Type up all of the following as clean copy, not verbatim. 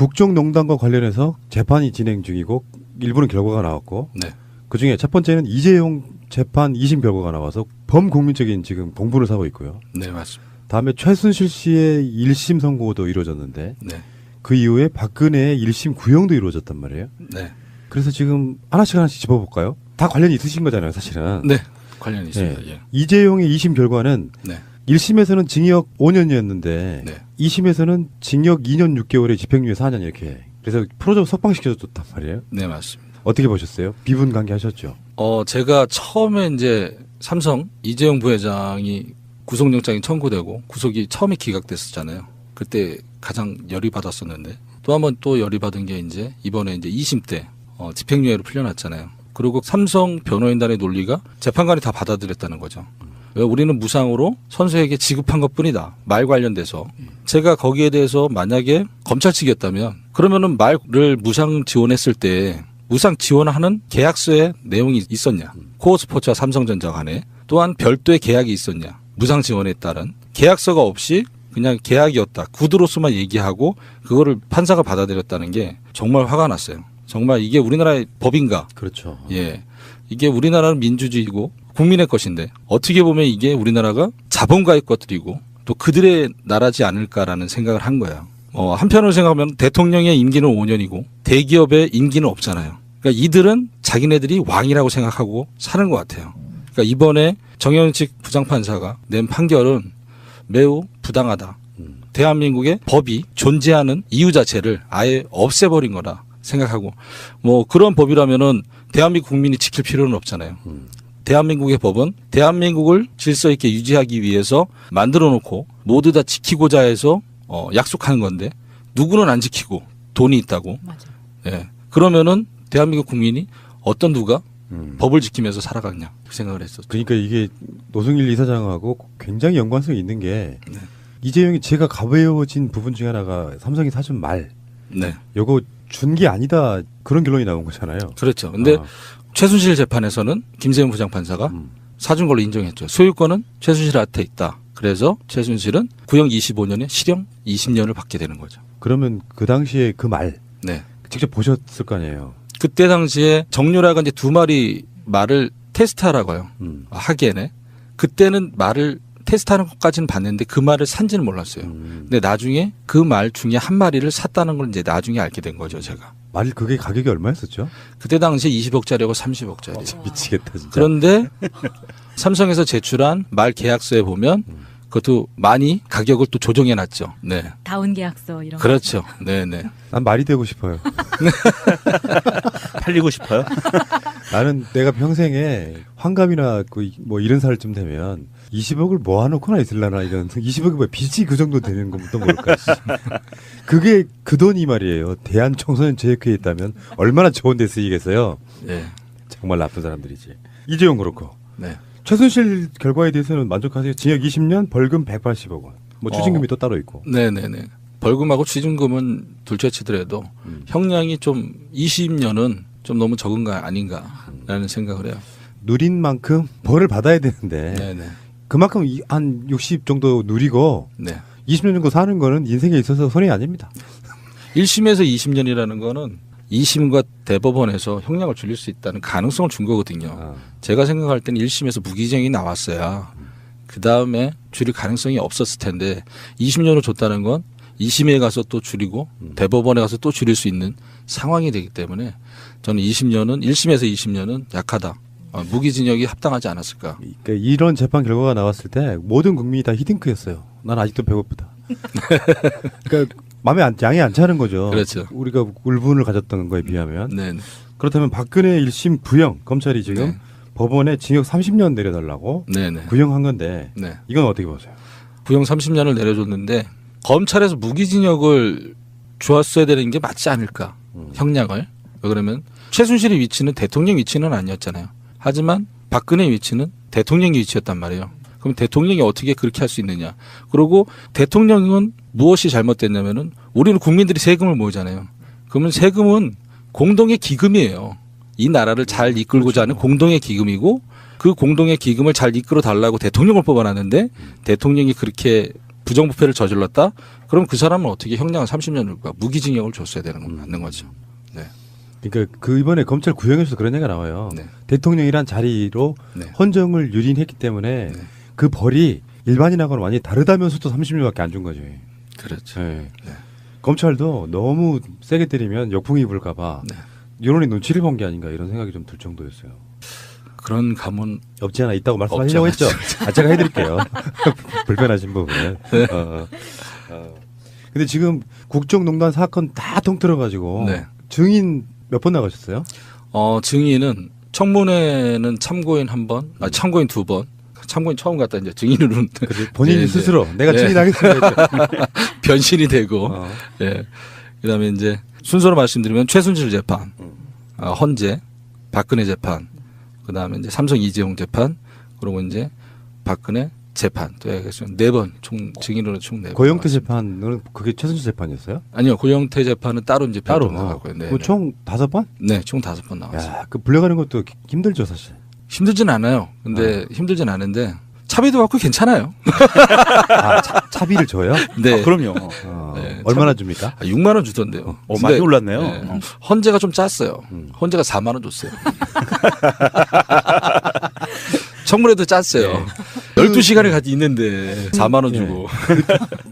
국정농단과 관련해서 재판이 진행 중이고 일부는 결과가 나왔고 네. 그중에 첫 번째는 이재용 재판 2심 결과가 나와서 범국민적인 지금 공분을 사고 있고요. 네, 맞습니다. 다음에 최순실 씨의 1심 선고도 이루어졌는데 네. 그 이후에 박근혜의 1심 구형도 이루어졌단 말이에요. 네. 그래서 지금 하나씩 짚어볼까요? 다 관련이 있으신 거잖아요, 사실은. 네. 관련이 있습니다. 예. 이재용의 2심 결과는 네. 1심에서는 징역 5년이었는데 네. 2심에서는 징역 2년 6개월에 집행유예 4년 이렇게. 그래서 프로적 석방시켜줬단 말이에요. 네, 맞습니다. 어떻게 보셨어요? 비분 관계 하셨죠? 제가 처음에 이제 삼성 이재용 부회장이 구속영장이 청구되고 구속이 처음에 기각됐었잖아요. 그때 가장 열이 받았었는데 또 한 번 또 열이 받은 게 이제 이번에 이제 2심 때 집행유예로 풀려났잖아요. 그리고 삼성 변호인단의 논리가 재판관이 다 받아들였다는 거죠. 왜 우리는 무상으로 선수에게 지급한 것뿐이다. 말 관련돼서 제가 거기에 대해서 만약에 검찰 측이었다면 그러면은 말을 무상 지원했을 때 무상 지원하는 계약서에 내용이 있었냐? 코어스포츠와 삼성전자 간에 또한 별도의 계약이 있었냐? 무상 지원에 따른 계약서가 없이 그냥 계약이었다. 구두로서만 얘기하고 그거를 판사가 받아들였다는 게 정말 화가 났어요. 정말 이게 우리나라의 법인가? 그렇죠. 예. 이게 우리나라는 민주주의고 국민의 것인데 어떻게 보면 이게 우리나라가 자본가의 것들이고 또 그들의 나라지 않을까라는 생각을 한 거예요. 한편으로 생각하면 대통령의 임기는 5년이고 대기업의 임기는 없잖아요. 그러니까 이들은 자기네들이 왕이라고 생각하고 사는 것 같아요. 그러니까 이번에 정현식 부장판사가 낸 판결은 매우 부당하다. 대한민국의 법이 존재하는 이유 자체를 아예 없애버린 거라 생각하고 뭐 그런 법이라면은 대한민국 국민이 지킬 필요는 없잖아요. 대한민국의 법은 대한민국을 질서 있게 유지하기 위해서 만들어 놓고 모두 다 지키고자 해서 약속하는 건데 누구는 안 지키고 돈이 있다고. 맞아. 예. 그러면은 대한민국 국민이 어떤 누가 법을 지키면서 살아가냐 그 생각을 했었죠. 그러니까 이게 노승일 이사장하고 굉장히 연관성이 있는 게 네. 이재용이 제가 가벼워진 부분 중에 하나가 삼성이 사준 말 네. 요거 준 게 아니다 그런 결론이 나온 거잖아요. 그렇죠. 근데 최순실 재판에서는 김세윤 부장판사가 사준 걸로 인정했죠. 소유권은 최순실한테 있다. 그래서 최순실은 구형 25년에 실형 20년을 받게 되는 거죠. 그러면 그 당시에 그 말 네. 직접 보셨을 거 아니에요. 그때 당시에 정유라가 이제 2마리 말을 테스트하라고 해요. 하기에는. 그때는 말을 테스트하는 것까지는 봤는데 그 말을 산지는 몰랐어요. 근데 나중에 그 말 중에 한 마리를 샀다는 걸 이제 나중에 알게 된 거죠, 제가. 말 그게 가격이 얼마였었죠? 그때 당시에 20억짜리고 30억짜리. 미치겠다 진짜. 그런데 삼성에서 제출한 말 계약서에 보면 그것도 많이 가격을 또 조정해 놨죠. 네. 다운 계약서 이런 그렇죠. 네, 네. 난 말이 되고 싶어요. 팔리고 싶어요? 나는 내가 평생에 환갑이나 뭐 이런 살쯤 되면 20억을 모아놓거나 있을라나 이런 20억이 뭐 빚이 그 정도 되는 것도 모를까. 그게 그 돈이 말이에요. 대한청소년체육회에 있다면 얼마나 좋은 데 쓰이겠어요. 네. 정말 나쁜 사람들이지. 이재용 그렇고. 네. 최순실 결과에 대해서는 만족하세요? 징역 20년, 벌금 180억 원. 뭐 추징금이 또 따로 있고. 네네네. 벌금하고 추징금은 둘째 치더라도 형량이 좀 20년은 좀 너무 적은 거 아닌가라는 생각을 해요. 누린 만큼 벌을 받아야 되는데 네네. 그만큼 한 60 정도 누리고 네. 20년 정도 사는 거는 인생에 있어서 손해 아닙니다. 1심에서 20년이라는 거는 2심과 대법원에서 형량을 줄일 수 있다는 가능성을 준 거거든요. 제가 생각할 때는 1심에서 무기징역이 나왔어야 그 다음에 줄일 가능성이 없었을 텐데 20년을 줬다는 건 2심에 가서 또 줄이고 대법원에 가서 또 줄일 수 있는 상황이 되기 때문에 저는 20년은 1심에서 20년은 약하다. 무기징역이 합당하지 않았을까. 그러니까 이런 재판 결과가 나왔을 때 모든 국민이 다 히딩크였어요. 난 아직도 배고프다. 그러니까 양이 안 차는 거죠. 그렇죠. 우리가 울분을 가졌던 거에 비하면. 네. 그렇다면 박근혜 1심 구형 검찰이 지금 네. 법원에 징역 30년 내려달라고 네네. 구형한 건데 네. 이건 어떻게 보세요? 구형 30년을 내려줬는데 검찰에서 무기징역을 주었어야 되는 게 맞지 않을까. 형량을. 왜 그러면 최순실의 위치는 대통령 위치는 아니었잖아요. 하지만 박근혜 위치는 대통령의 위치였단 말이에요. 그럼 대통령이 어떻게 그렇게 할 수 있느냐. 그리고 대통령은 무엇이 잘못됐냐면은 우리는 국민들이 세금을 모으잖아요. 그러면 세금은 공동의 기금이에요. 이 나라를 잘 이끌고자 하는 공동의 기금이고 그 공동의 기금을 잘 이끌어 달라고 대통령을 뽑아놨는데 대통령이 그렇게 부정부패를 저질렀다. 그럼 그 사람은 어떻게 형량 30년과 무기징역을 줬어야 되는 건 맞는 거죠. 네. 그러니까 그 이번에 검찰 구형에서 그런 얘기가 나와요. 네. 대통령이란 자리로 네. 헌정을 유린했기 때문에 네. 그 벌이 일반인하고는 완전히 다르다면서도 30년밖에 안 준 거죠. 그렇죠. 네. 네. 검찰도 너무 세게 때리면 역풍이 불까봐 네. 여론이 눈치를 본 게 아닌가 이런 생각이 좀 들 정도였어요. 그런 감은 없지 않아 있다고 말씀하시려고 했죠. 제가 해드릴게요. 불편하신 부분은. 네. 근데 지금 국정농단 사건 다 통틀어가지고 네. 증인 몇 번 나가셨어요? 증인은 청문회는 참고인 1번, 참고인 2번. 참고인 처음 갔다 이제 증인으로는 본인이 이제 스스로 내가 네. 증인하겠습니다. 했죠. 변신이 되고, 예. 그다음에 이제 순서로 말씀드리면 최순실 재판, 헌재, 박근혜 재판, 그다음에 이제 삼성 이재용 재판, 그리고 이제 박근혜 재판 또 해서 4번 총 증인으로 총 4번. 고영태 재판은 그게 최순실 재판이었어요? 아니요, 고영태 재판은 따로 이제 따로 별도로 나가고요. 네, 그 총 5번? 네, 총 5번 나왔어요. 야, 그 불려가는 것도 힘들죠 사실. 힘들진 않아요. 근데 힘들진 않은데 차비도 받고 괜찮아요. 차비를 줘요? 네. 그럼요. 네, 얼마나 줍니까? 6만 원 주던데요. 많이 근데, 올랐네요. 네, 헌재가 좀 짰어요. 헌재가 4만 원 줬어요. 청문회도 짰어요. 12시간을 같이 있는데 4만 원 주고.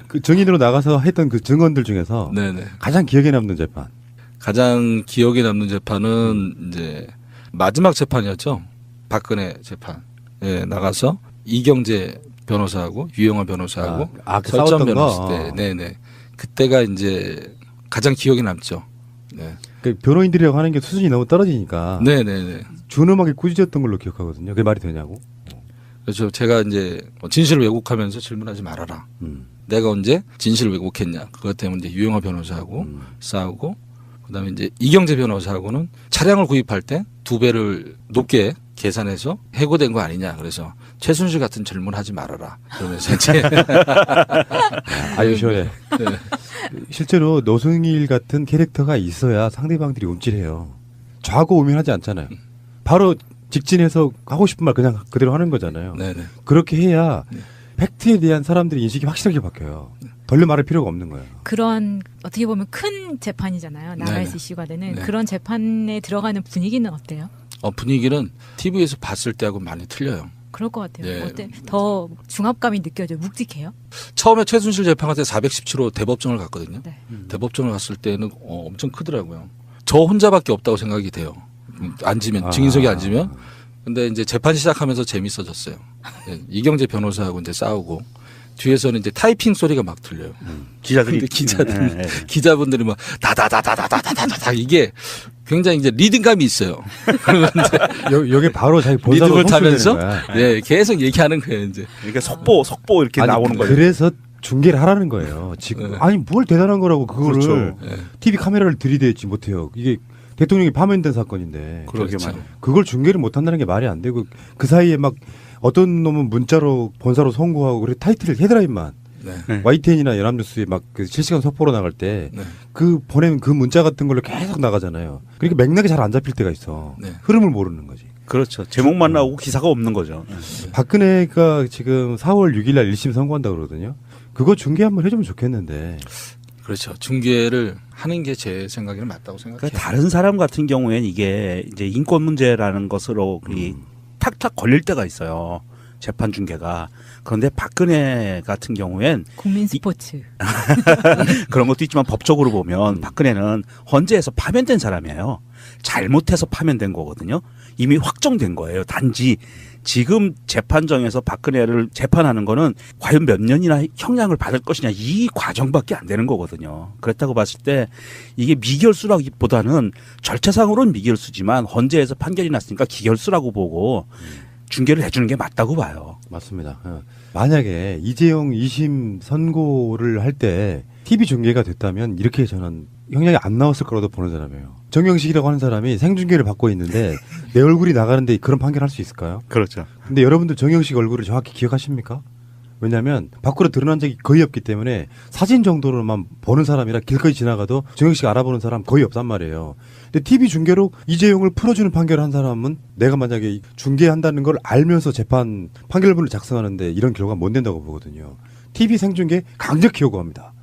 그 증인으로 나가서 했던 그 증언들 중에서 네네. 가장 기억에 남는 재판. 가장 기억에 남는 재판은 이제 마지막 재판이었죠. 박근혜 재판. 예, 나가서 이경재 변호사하고 유영하 변호사하고 그 설전 싸웠던 변호사 거. 때, 네네. 그때가 이제 가장 기억에 남죠. 네, 그 변호인들이라고 하는 게 수준이 너무 떨어지니까 네네네. 준엄하게 꾸짖었던 걸로 기억하거든요. 그게 말이 되냐고? 그래서 제가 이제 진실을 왜곡하면서 질문하지 말아라. 내가 언제 진실을 왜곡했냐. 그것 때문에 이제 유영하 변호사하고 싸우고, 그다음에 이제 이경재 변호사하고는 차량을 구입할 때 2배를 높게 계산해서 해고된 거 아니냐. 그래서 최순실 같은 질문하지 말아라. 그러면서 이제 아유 시원해. 네. 실제로 노승일 같은 캐릭터가 있어야 상대방들이 움찔해요. 좌고우면하지 않잖아요. 바로 직진해서 하고 싶은 말 그냥 그대로 하는 거잖아요. 네네. 그렇게 해야 팩트에 대한 사람들의 인식이 확실하게 바뀌어요. 덜려 말할 필요가 없는 거예요. 그런 어떻게 보면 큰 재판이잖아요. 나라에서 네네. 이슈가 되는 네. 그런 재판에 들어가는 분위기는 어때요? 분위기는 TV에서 봤을 때하고 많이 틀려요. 그럴 것 같아요. 네. 어때? 더 중압감이 느껴져요. 묵직해요? 처음에 최순실 재판할 때 417호 대법정을 갔거든요. 네. 대법정을 갔을 때는 엄청 크더라고요. 저 혼자밖에 없다고 생각이 돼요. 앉으면 증인석에 앉으면. 근데 이제 재판 시작하면서 재밌어졌어요. 네, 이경재 변호사하고 이제 싸우고 뒤에서는 이제 타이핑 소리가 막 들려요. 기자들이 근데 기자들 네. 기자분들이 막 다다다다다다다다다 이게 굉장히 이제 리듬감이 있어요. 그러면 이제 여기 바로 자기 본사로 리듬을 타면서 송출되는 거야. 네, 계속 얘기하는 거예요. 이제 이렇게 속보 이렇게 아니, 나오는 거예요. 그래서 중계를 하라는 거예요. 지금 네. 아니 뭘 대단한 거라고 그거를 그렇죠. 네. TV 카메라를 들이대지 못해요. 이게 대통령이 파면된 사건인데 그러게 그렇죠. 말이에요. 그걸 중계를 못 한다는 게 말이 안 되고 그 사이에 막 어떤 놈은 문자로 본사로 송고하고 그래 타이틀을 헤드라인만 네. 네. YTN이나 연합뉴스에 막 그 실시간 속보로 나갈 때 네. 그 보낸 그 문자 같은 걸로 계속 나가잖아요. 그러니까 맥락이 잘 안 잡힐 때가 있어. 네. 흐름을 모르는 거지. 그렇죠. 제목만 나오고 기사가 없는 거죠. 박근혜가 지금 4월 6일 날 1심 선고한다고 그러거든요. 그거 중계 한번 해주면 좋겠는데. 그렇죠. 중계를 하는 게 제 생각에는 맞다고 생각해요. 그러니까 다른 사람 같은 경우에는 이게 이제 인권 문제라는 것으로 이 탁탁 걸릴 때가 있어요. 재판 중계가. 그런데 박근혜 같은 경우엔 국민 스포츠. 그런 것도 있지만 법적으로 보면 박근혜는 헌재에서 파면된 사람이에요. 잘못해서 파면된 거거든요. 이미 확정된 거예요. 단지 지금 재판정에서 박근혜를 재판하는 거는 과연 몇 년이나 형량을 받을 것이냐 이 과정밖에 안 되는 거거든요. 그렇다고 봤을 때 이게 미결수라기보다는 절차상으로는 미결수지만 헌재에서 판결이 났으니까 기결수라고 보고 중계를 해주는 게 맞다고 봐요. 맞습니다. 만약에 이재용 2심 선고를 할 때 TV 중계가 됐다면 이렇게 저는 형량이 안 나왔을 거라도 보는 사람이에요. 정영식이라고 하는 사람이 생중계를 받고 있는데 내 얼굴이 나가는데 그런 판결할 수 있을까요? 그렇죠. 근데 여러분들 정영식 얼굴을 정확히 기억하십니까? 왜냐하면 밖으로 드러난 적이 거의 없기 때문에 사진 정도로만 보는 사람이라 길거리 지나가도 정영식 알아보는 사람 거의 없단 말이에요. 근데 TV 중계로 이재용을 풀어주는 판결을 한 사람은 내가 만약에 중계한다는 걸 알면서 재판 판결문을 작성하는데 이런 결과가 못 낸다고 보거든요. TV 생중계 강력히 요구합니다.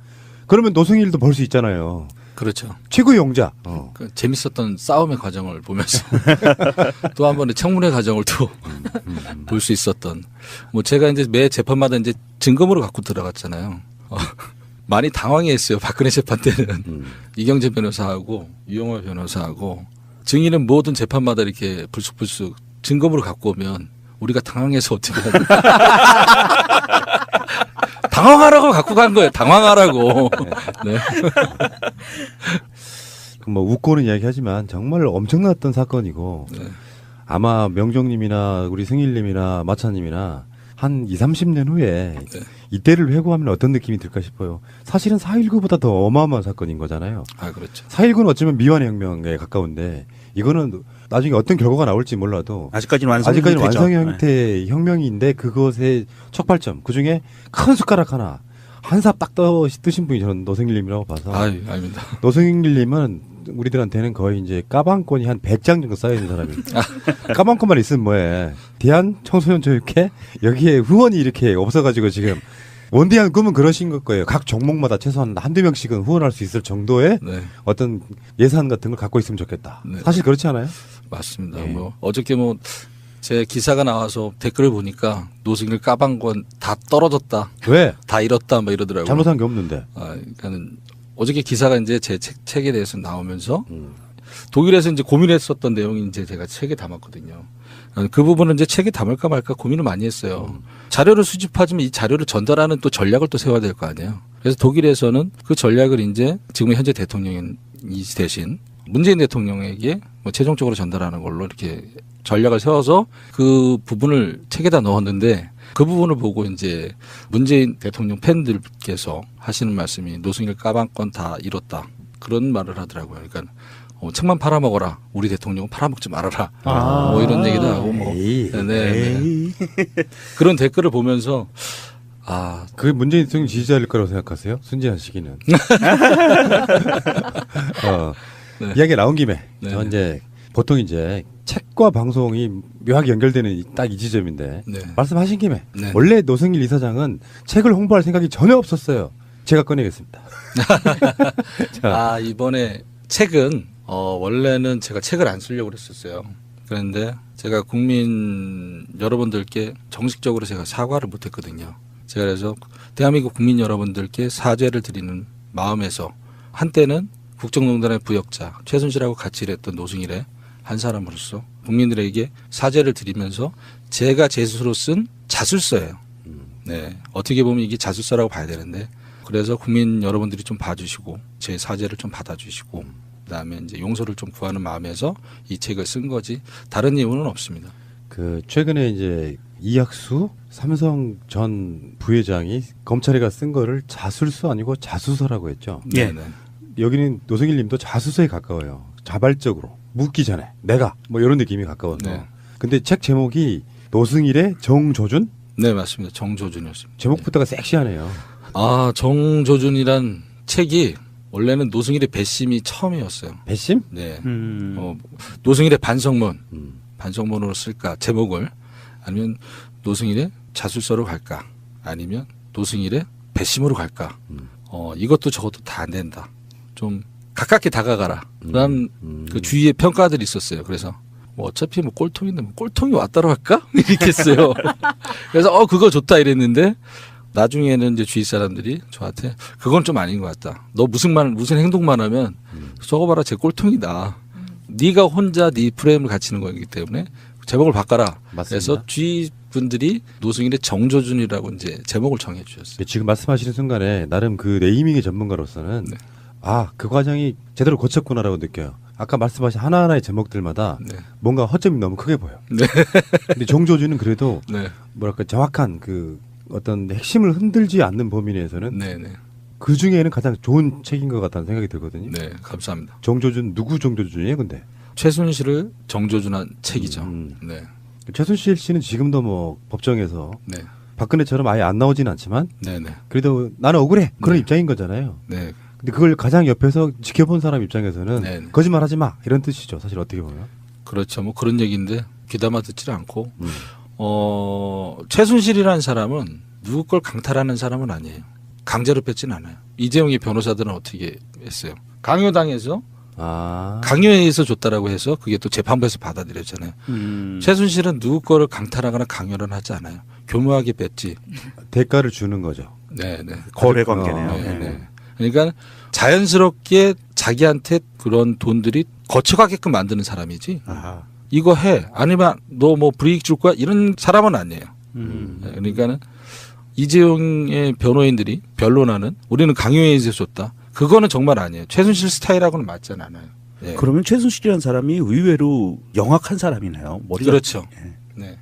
그러면 노승일도 벌 수 있잖아요. 그렇죠. 최고의 용자. 그 재밌었던 싸움의 과정을 보면서 또 한 번의 청문회 과정을 또 볼 수 있었던. 뭐 제가 이제 매 재판마다 이제 증거물을 갖고 들어갔잖아요. 많이 당황했어요. 박근혜 재판 때는 이경재 변호사하고 유영호 변호사하고 증인은 모든 재판마다 이렇게 불쑥불쑥 증거물을 갖고 오면 우리가 당황해서 어떻게 하냐. 당황하라고 갖고 간 거예요. 당황하라고. 네. 뭐 웃고는 이야기하지만 정말 엄청났던 사건이고 네. 아마 명종님이나 우리 승일님이나 마차님이나 한 20, 30년 후에 네. 이때를 회고하면 어떤 느낌이 들까 싶어요. 사실은 4.19보다 더 어마어마한 사건인 거잖아요. 아, 그렇죠. 4.19는 어쩌면 미완의 혁명에 가까운데 이거는 나중에 어떤 결과가 나올지 몰라도 아직까지는 완성 아직까지는 형태죠. 완성 형태의 혁명인데 그것의 촉발점 그중에 큰 숟가락 하나 한 삽 딱 뜨신 분이 저는 노승일님이라고 봐서 아닙니다. 노승일님은 우리들한테는 거의 이제 까방권이 한 100장 정도 쌓여있는 사람입니다. 까방권만 있으면 뭐해. 대한청소년교육회 여기에 후원이 이렇게 없어가지고 지금 원대한 꿈은 그러신 거예요. 각 종목마다 최소한 한두 명씩은 후원할 수 있을 정도의 네. 어떤 예산 같은 걸 갖고 있으면 좋겠다. 네. 사실 그렇지 않아요? 맞습니다. 네. 뭐 어저께 뭐 제 기사가 나와서 댓글을 보니까 노승일 까방권 다 떨어졌다. 왜? 다 잃었다. 뭐 이러더라고요. 잘못한 게 없는데. 그러니까는 어저께 기사가 이제 제 책에 대해서 나오면서 독일에서 이제 고민했었던 내용이 이제 제가 책에 담았거든요. 그 부분은 이제 책에 담을까 말까 고민을 많이 했어요. 자료를 수집하지만 이 자료를 전달하는 또 전략을 또 세워야 될 거 아니에요. 그래서 독일에서는 그 전략을 이제 지금 현재 대통령이 대신 문재인 대통령에게 뭐 최종적으로 전달하는 걸로 이렇게 전략을 세워서 그 부분을 책에다 넣었는데 그 부분을 보고 이제 문재인 대통령 팬들께서 하시는 말씀이 노승일 까방권 다 잃었다. 그런 말을 하더라고요. 그러니까 책만 팔아먹어라. 우리 대통령은 팔아먹지 말아라. 뭐 이런 얘기도 하고 뭐. 에이. 네. 그런 댓글을 보면서 그게 문재인 대통령 지지자일 거라고 생각하세요? 순진한 시기는. 네. 이야기가 나온 김에 네. 저 이제 보통 이제 책과 방송이 묘하게 연결되는 딱 이 지점인데 네. 말씀하신 김에 네. 원래 노승일 이사장은 책을 홍보할 생각이 전혀 없었어요. 제가 꺼내겠습니다. 자, 이번에 책은 원래는 제가 책을 안 쓰려고 그랬었어요. 그런데 제가 국민 여러분들께 정식적으로 제가 사과를 못했거든요. 제가 그래서 대한민국 국민 여러분들께 사죄를 드리는 마음에서 한때는 국정농단의 부역자 최순실하고 같이 일했던 노승일의 한 사람으로서 국민들에게 사죄를 드리면서 제가 제 스스로 쓴 자술서예요. 네, 어떻게 보면 이게 자술서라고 봐야 되는데 그래서 국민 여러분들이 좀 봐주시고 제 사죄를 좀 받아주시고 그다음에 이제 용서를 좀 구하는 마음에서 이 책을 쓴 거지 다른 이유는 없습니다. 그 최근에 이제 이학수 삼성 전 부회장이 검찰에가 쓴 거를 자술서 아니고 자수서라고 했죠. 예. 네. 여기는 노승일님도 자수서에 가까워요. 자발적으로 묻기 전에 내가 뭐 이런 느낌이 가까워서. 네. 근데 책 제목이 노승일의 정조준 네, 맞습니다. 정조준이었습니다. 제목부터가 섹시하네요. 정조준이란 책이 원래는 노승일의 배심이 처음이었어요. 배심? 네. 노승일의 반성문으로 쓸까 제목을 아니면 노승일의 자술서로 갈까 아니면 노승일의 배심으로 갈까 이것도 저것도 다 안 된다. 좀 가깝게 다가가라. 그런 그 주위에 평가들이 있었어요. 그래서 뭐 어차피 뭐 꼴통인데 뭐 꼴통이 왔다로 할까? 이렇게 했어요. 그래서 그거 좋다 이랬는데 나중에는 이제 주위 사람들이 저한테 그건 좀 아닌 것 같다. 너 무슨 행동만 하면 저거 봐라 제 꼴통이다. 네가 혼자 네 프레임을 갖추는 거기 때문에 제목을 바꿔라. 맞습니다. 그래서 주위 분들이 노승일의 정조준이라고 이제 제목을 정해 주셨어요. 지금 말씀하시는 순간에 나름 그 네이밍의 전문가로서는 네. 그 과정이 제대로 거쳤구나라고 느껴요. 아까 말씀하신 하나하나의 제목들마다 네. 뭔가 허점이 너무 크게 보여. 네. 근데 정조준은 그래도 네. 뭐랄까 정확한 그 어떤 핵심을 흔들지 않는 범위 내에서는 네, 네. 그 중에는 가장 좋은 책인 것 같다는 생각이 들거든요. 네, 감사합니다. 정조준 누구 정조준이에요, 근데? 최순실을 정조준한 책이죠. 네. 최순실 씨는 지금도 뭐 법정에서 네. 박근혜처럼 아예 안 나오진 않지만 네, 네. 그래도 나는 억울해 그런 네. 입장인 거잖아요. 네. 근데 그걸 가장 옆에서 지켜본 사람 입장에서는 네. 거짓말하지 마 이런 뜻이죠. 사실 어떻게 보면. 그렇죠. 뭐 그런 얘기인데 귀담아 듣지를 않고 최순실이라는 사람은 누구 걸 강탈하는 사람은 아니에요. 강제로 뺐진 않아요. 이재용의 변호사들은 어떻게 했어요? 강요당해서 아. 강요에 의해서 줬다라고 해서 그게 또 재판부에서 받아들였잖아요. 최순실은 누구 거를 강탈하거나 강요를 하지 않아요. 교묘하게 뺐지. 대가를 주는 거죠. 네, 네. 거래 관계네요. 네, 네. 그러니까 자연스럽게 자기한테 그런 돈들이 거쳐가게끔 만드는 사람이지. 아하. 이거 해. 아니면 너 뭐 불이익 줄 거야? 이런 사람은 아니에요. 네, 그러니까는 이재용의 변호인들이 변론하는 우리는 강요에 의해서 줬다. 그거는 정말 아니에요. 최순실 스타일하고는 맞지 않아요. 예. 그러면 최순실이라는 사람이 의외로 영악한 사람이네요. 머리가 그렇죠. 예. 네.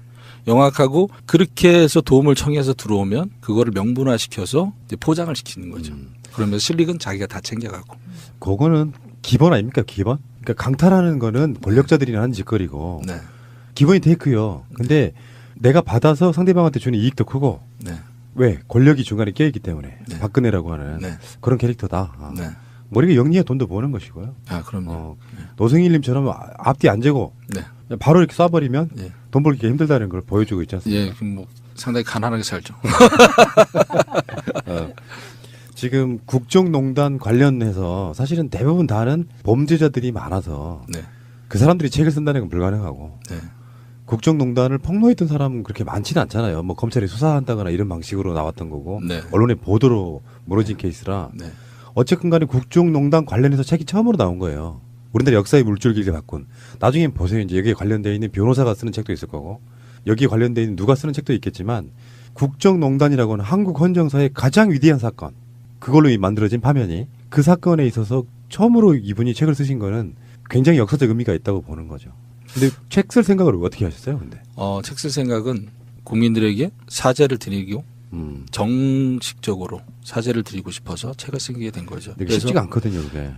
영악하고 그렇게 해서 도움을 청해서 들어오면 그거를 명분화시켜서 이제 포장을 시키는 거죠. 그러면 실익은 자기가 다 챙겨가고. 그거는 기본 아닙니까? 기본? 그러니까 강탈하는 거는 권력자들이 하는 짓거리고 네. 기본이 테이크요. 근데 내가 받아서 상대방한테 주는 이익도 크고 네. 왜? 권력이 중간에 껴있기 때문에 네. 박근혜라고 하는 네. 그런 캐릭터다. 아. 네. 머리가 영리해 돈도 버는 것이고요. 아, 그럼요. 노승일님처럼 앞뒤 안 재고 네. 그냥 바로 이렇게 쏴버리면 예. 돈 벌기 힘들다는 걸 보여주고 있지 않습니까? 예, 그럼 뭐 상당히 가난하게 살죠. 지금 국정농단 관련해서 사실은 대부분 다는 범죄자들이 많아서 네. 그 사람들이 책을 쓴다는 건 불가능하고 네. 국정농단을 폭로했던 사람은 그렇게 많지는 않잖아요. 뭐 검찰이 수사한다거나 이런 방식으로 나왔던 거고 네. 언론의 보도로 무너진 케이스라 네. 어쨌든 간에 국정농단 관련해서 책이 처음으로 나온 거예요. 우리나라 역사의 물줄기를 바꾼. 나중에 보세요. 이제 여기에 관련되어 있는 변호사가 쓰는 책도 있을 거고 여기에 관련되어 있는 누가 쓰는 책도 있겠지만 국정농단이라고 하는 한국 헌정사의 가장 위대한 사건 그걸로 만들어진 파면이 그 사건에 있어서 처음으로 이분이 책을 쓰신 거는 굉장히 역사적 의미가 있다고 보는 거죠. 근데 책 쓸 생각을 어떻게 하셨어요? 근데 책 쓸 생각은 국민들에게 사죄를 드리고 정식적으로 사죄를 드리고 싶어서 책을 쓰게 된 거죠. 되게 쉽지가 않거든요, 그게.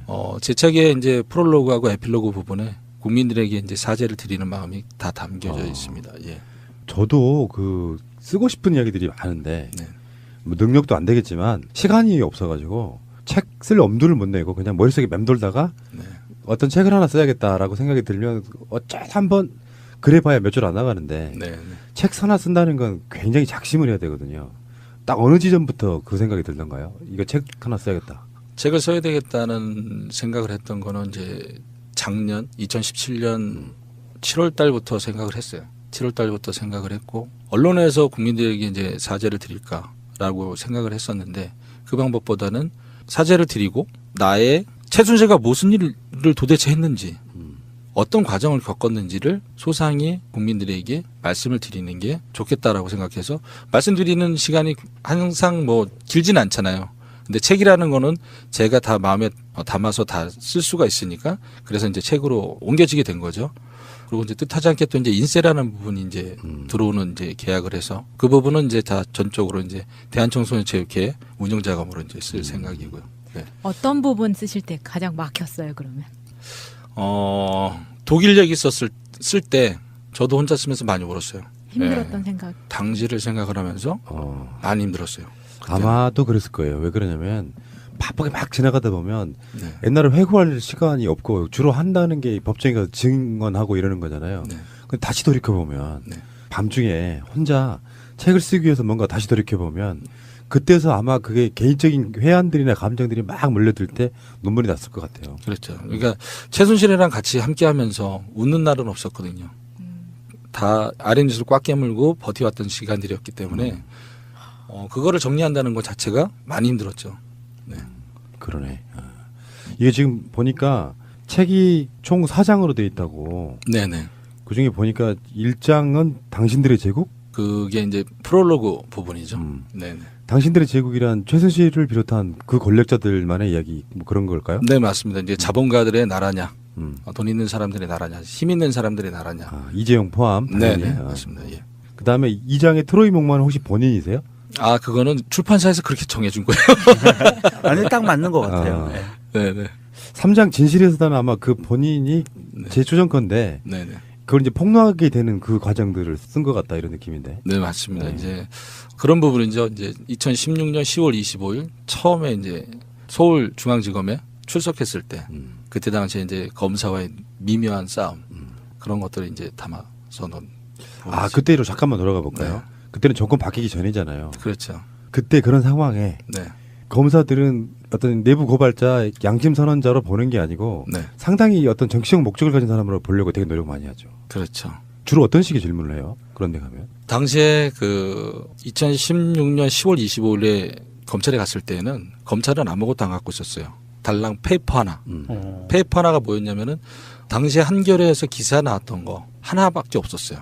제 책의 이제 프롤로그하고 에필로그 부분에 국민들에게 이제 사죄를 드리는 마음이 다 담겨져 있습니다. 예. 저도 그 쓰고 싶은 이야기들이 많은데 네. 뭐 능력도 안 되겠지만 시간이 없어가지고 책 쓸 엄두를 못 내고 그냥 머릿속에 맴돌다가 네. 어떤 책을 하나 써야겠다라고 생각이 들면 어쩌다 한번 그래봐야 몇 줄 안 나가는데 네. 네. 책 하나 쓴다는 건 굉장히 작심을 해야 되거든요. 딱 어느 지점부터 그 생각이 들던가요? 이거 책 하나 써야겠다. 책을 써야 되겠다는 생각을 했던 거는 이제 작년 2017년 7월 달부터 생각을 했어요. 7월 달부터 생각을 했고 언론에서 국민들에게 이제 사죄를 드릴까라고 생각을 했었는데 그 방법보다는 사죄를 드리고 나의 최순실가 무슨 일을 도대체 했는지 어떤 과정을 겪었는지를 소상히 국민들에게 말씀을 드리는 게 좋겠다라고 생각해서 말씀드리는 시간이 항상 뭐 길진 않잖아요. 근데 책이라는 거는 제가 다 마음에 담아서 다 쓸 수가 있으니까 그래서 이제 책으로 옮겨지게 된 거죠. 그리고 이제 뜻하지 않게 또 이제 인세라는 부분이 이제 들어오는 이제 계약을 해서 그 부분은 이제 다 전적으로 이제 대한청소년체육회 운영자금으로 이제 쓸 생각이고요. 네. 어떤 부분 쓰실 때 가장 막혔어요, 그러면? 독일 얘기 쓸 때 저도 혼자 쓰면서 많이 울었어요. 힘들었던 생각. 당시를 생각을 하면서 많이 힘들었어요. 아마도 그랬을 거예요. 왜 그러냐면 바쁘게 막 지나가다 보면 네. 옛날에 회고할 시간이 없고 주로 한다는 게 법정에 가서 증언하고 이러는 거잖아요. 네. 근데 다시 돌이켜보면 네. 밤중에 혼자 책을 쓰기 위해서 뭔가 다시 돌이켜보면 그때서 아마 그게 개인적인 회한들이나 감정들이 막 몰려들 때 눈물이 났을 것 같아요. 그렇죠. 그러니까 최순실이랑 같이 함께하면서 웃는 날은 없었거든요. 다 아랫입술을 꽉 깨물고 버텨왔던 시간들이었기 때문에 그거를 정리한다는 것 자체가 많이 힘들었죠. 네. 그러네. 이게 지금 보니까 책이 총 4장으로 돼 있다고. 네네. 그 중에 보니까 1장은 당신들의 제국? 그게 이제 프롤로그 부분이죠. 네네. 당신들의 제국이란 최순실을 비롯한 그 권력자들만의 이야기 뭐 그런 걸까요? 네, 맞습니다. 이제 자본가들의 나라냐, 음. 돈 있는 사람들의 나라냐, 힘 있는 사람들의 나라냐. 이재용 포함. 네, 당연히. 네, 맞습니다. 예. 그다음에 2장의 트로이 목마는 혹시 본인이세요? 그거는 출판사에서 그렇게 정해준 거예요. 아니 딱 맞는 것 같아요. 아. 네. 네네. 3장 진실의 수단은 아마 그 본인이 재조정 건데 네네. 그걸 이제 폭로하게 되는 그 과정들을 쓴 것 같다 이런 느낌인데. 네, 맞습니다. 이제 그런 부분이죠. 이제 2016년 10월 25일 처음에 이제 서울중앙지검에 출석했을 때 그때 당시에 이제 검사와의 미묘한 싸움 그런 것들을 이제 담아서 놓은. 그때로 잠깐만 돌아가 볼까요? 네. 그때는 정권 바뀌기 전이잖아요. 그렇죠. 그때 그런 상황에 네. 검사들은 어떤 내부 고발자, 양심 선언자로 보는 게 아니고 네. 상당히 어떤 정치적 목적을 가진 사람으로 보려고 되게 노력 많이 하죠. 그렇죠. 주로 어떤 식의 질문을 해요? 그런 데 가면? 당시에 그 2016년 10월 25일에 검찰에 갔을 때는 검찰은 아무것도 안 갖고 있었어요. 달랑 페이퍼 하나. 페이퍼 하나가 뭐였냐면은 당시에 한겨레에서 기사 나왔던 거 하나밖에 없었어요.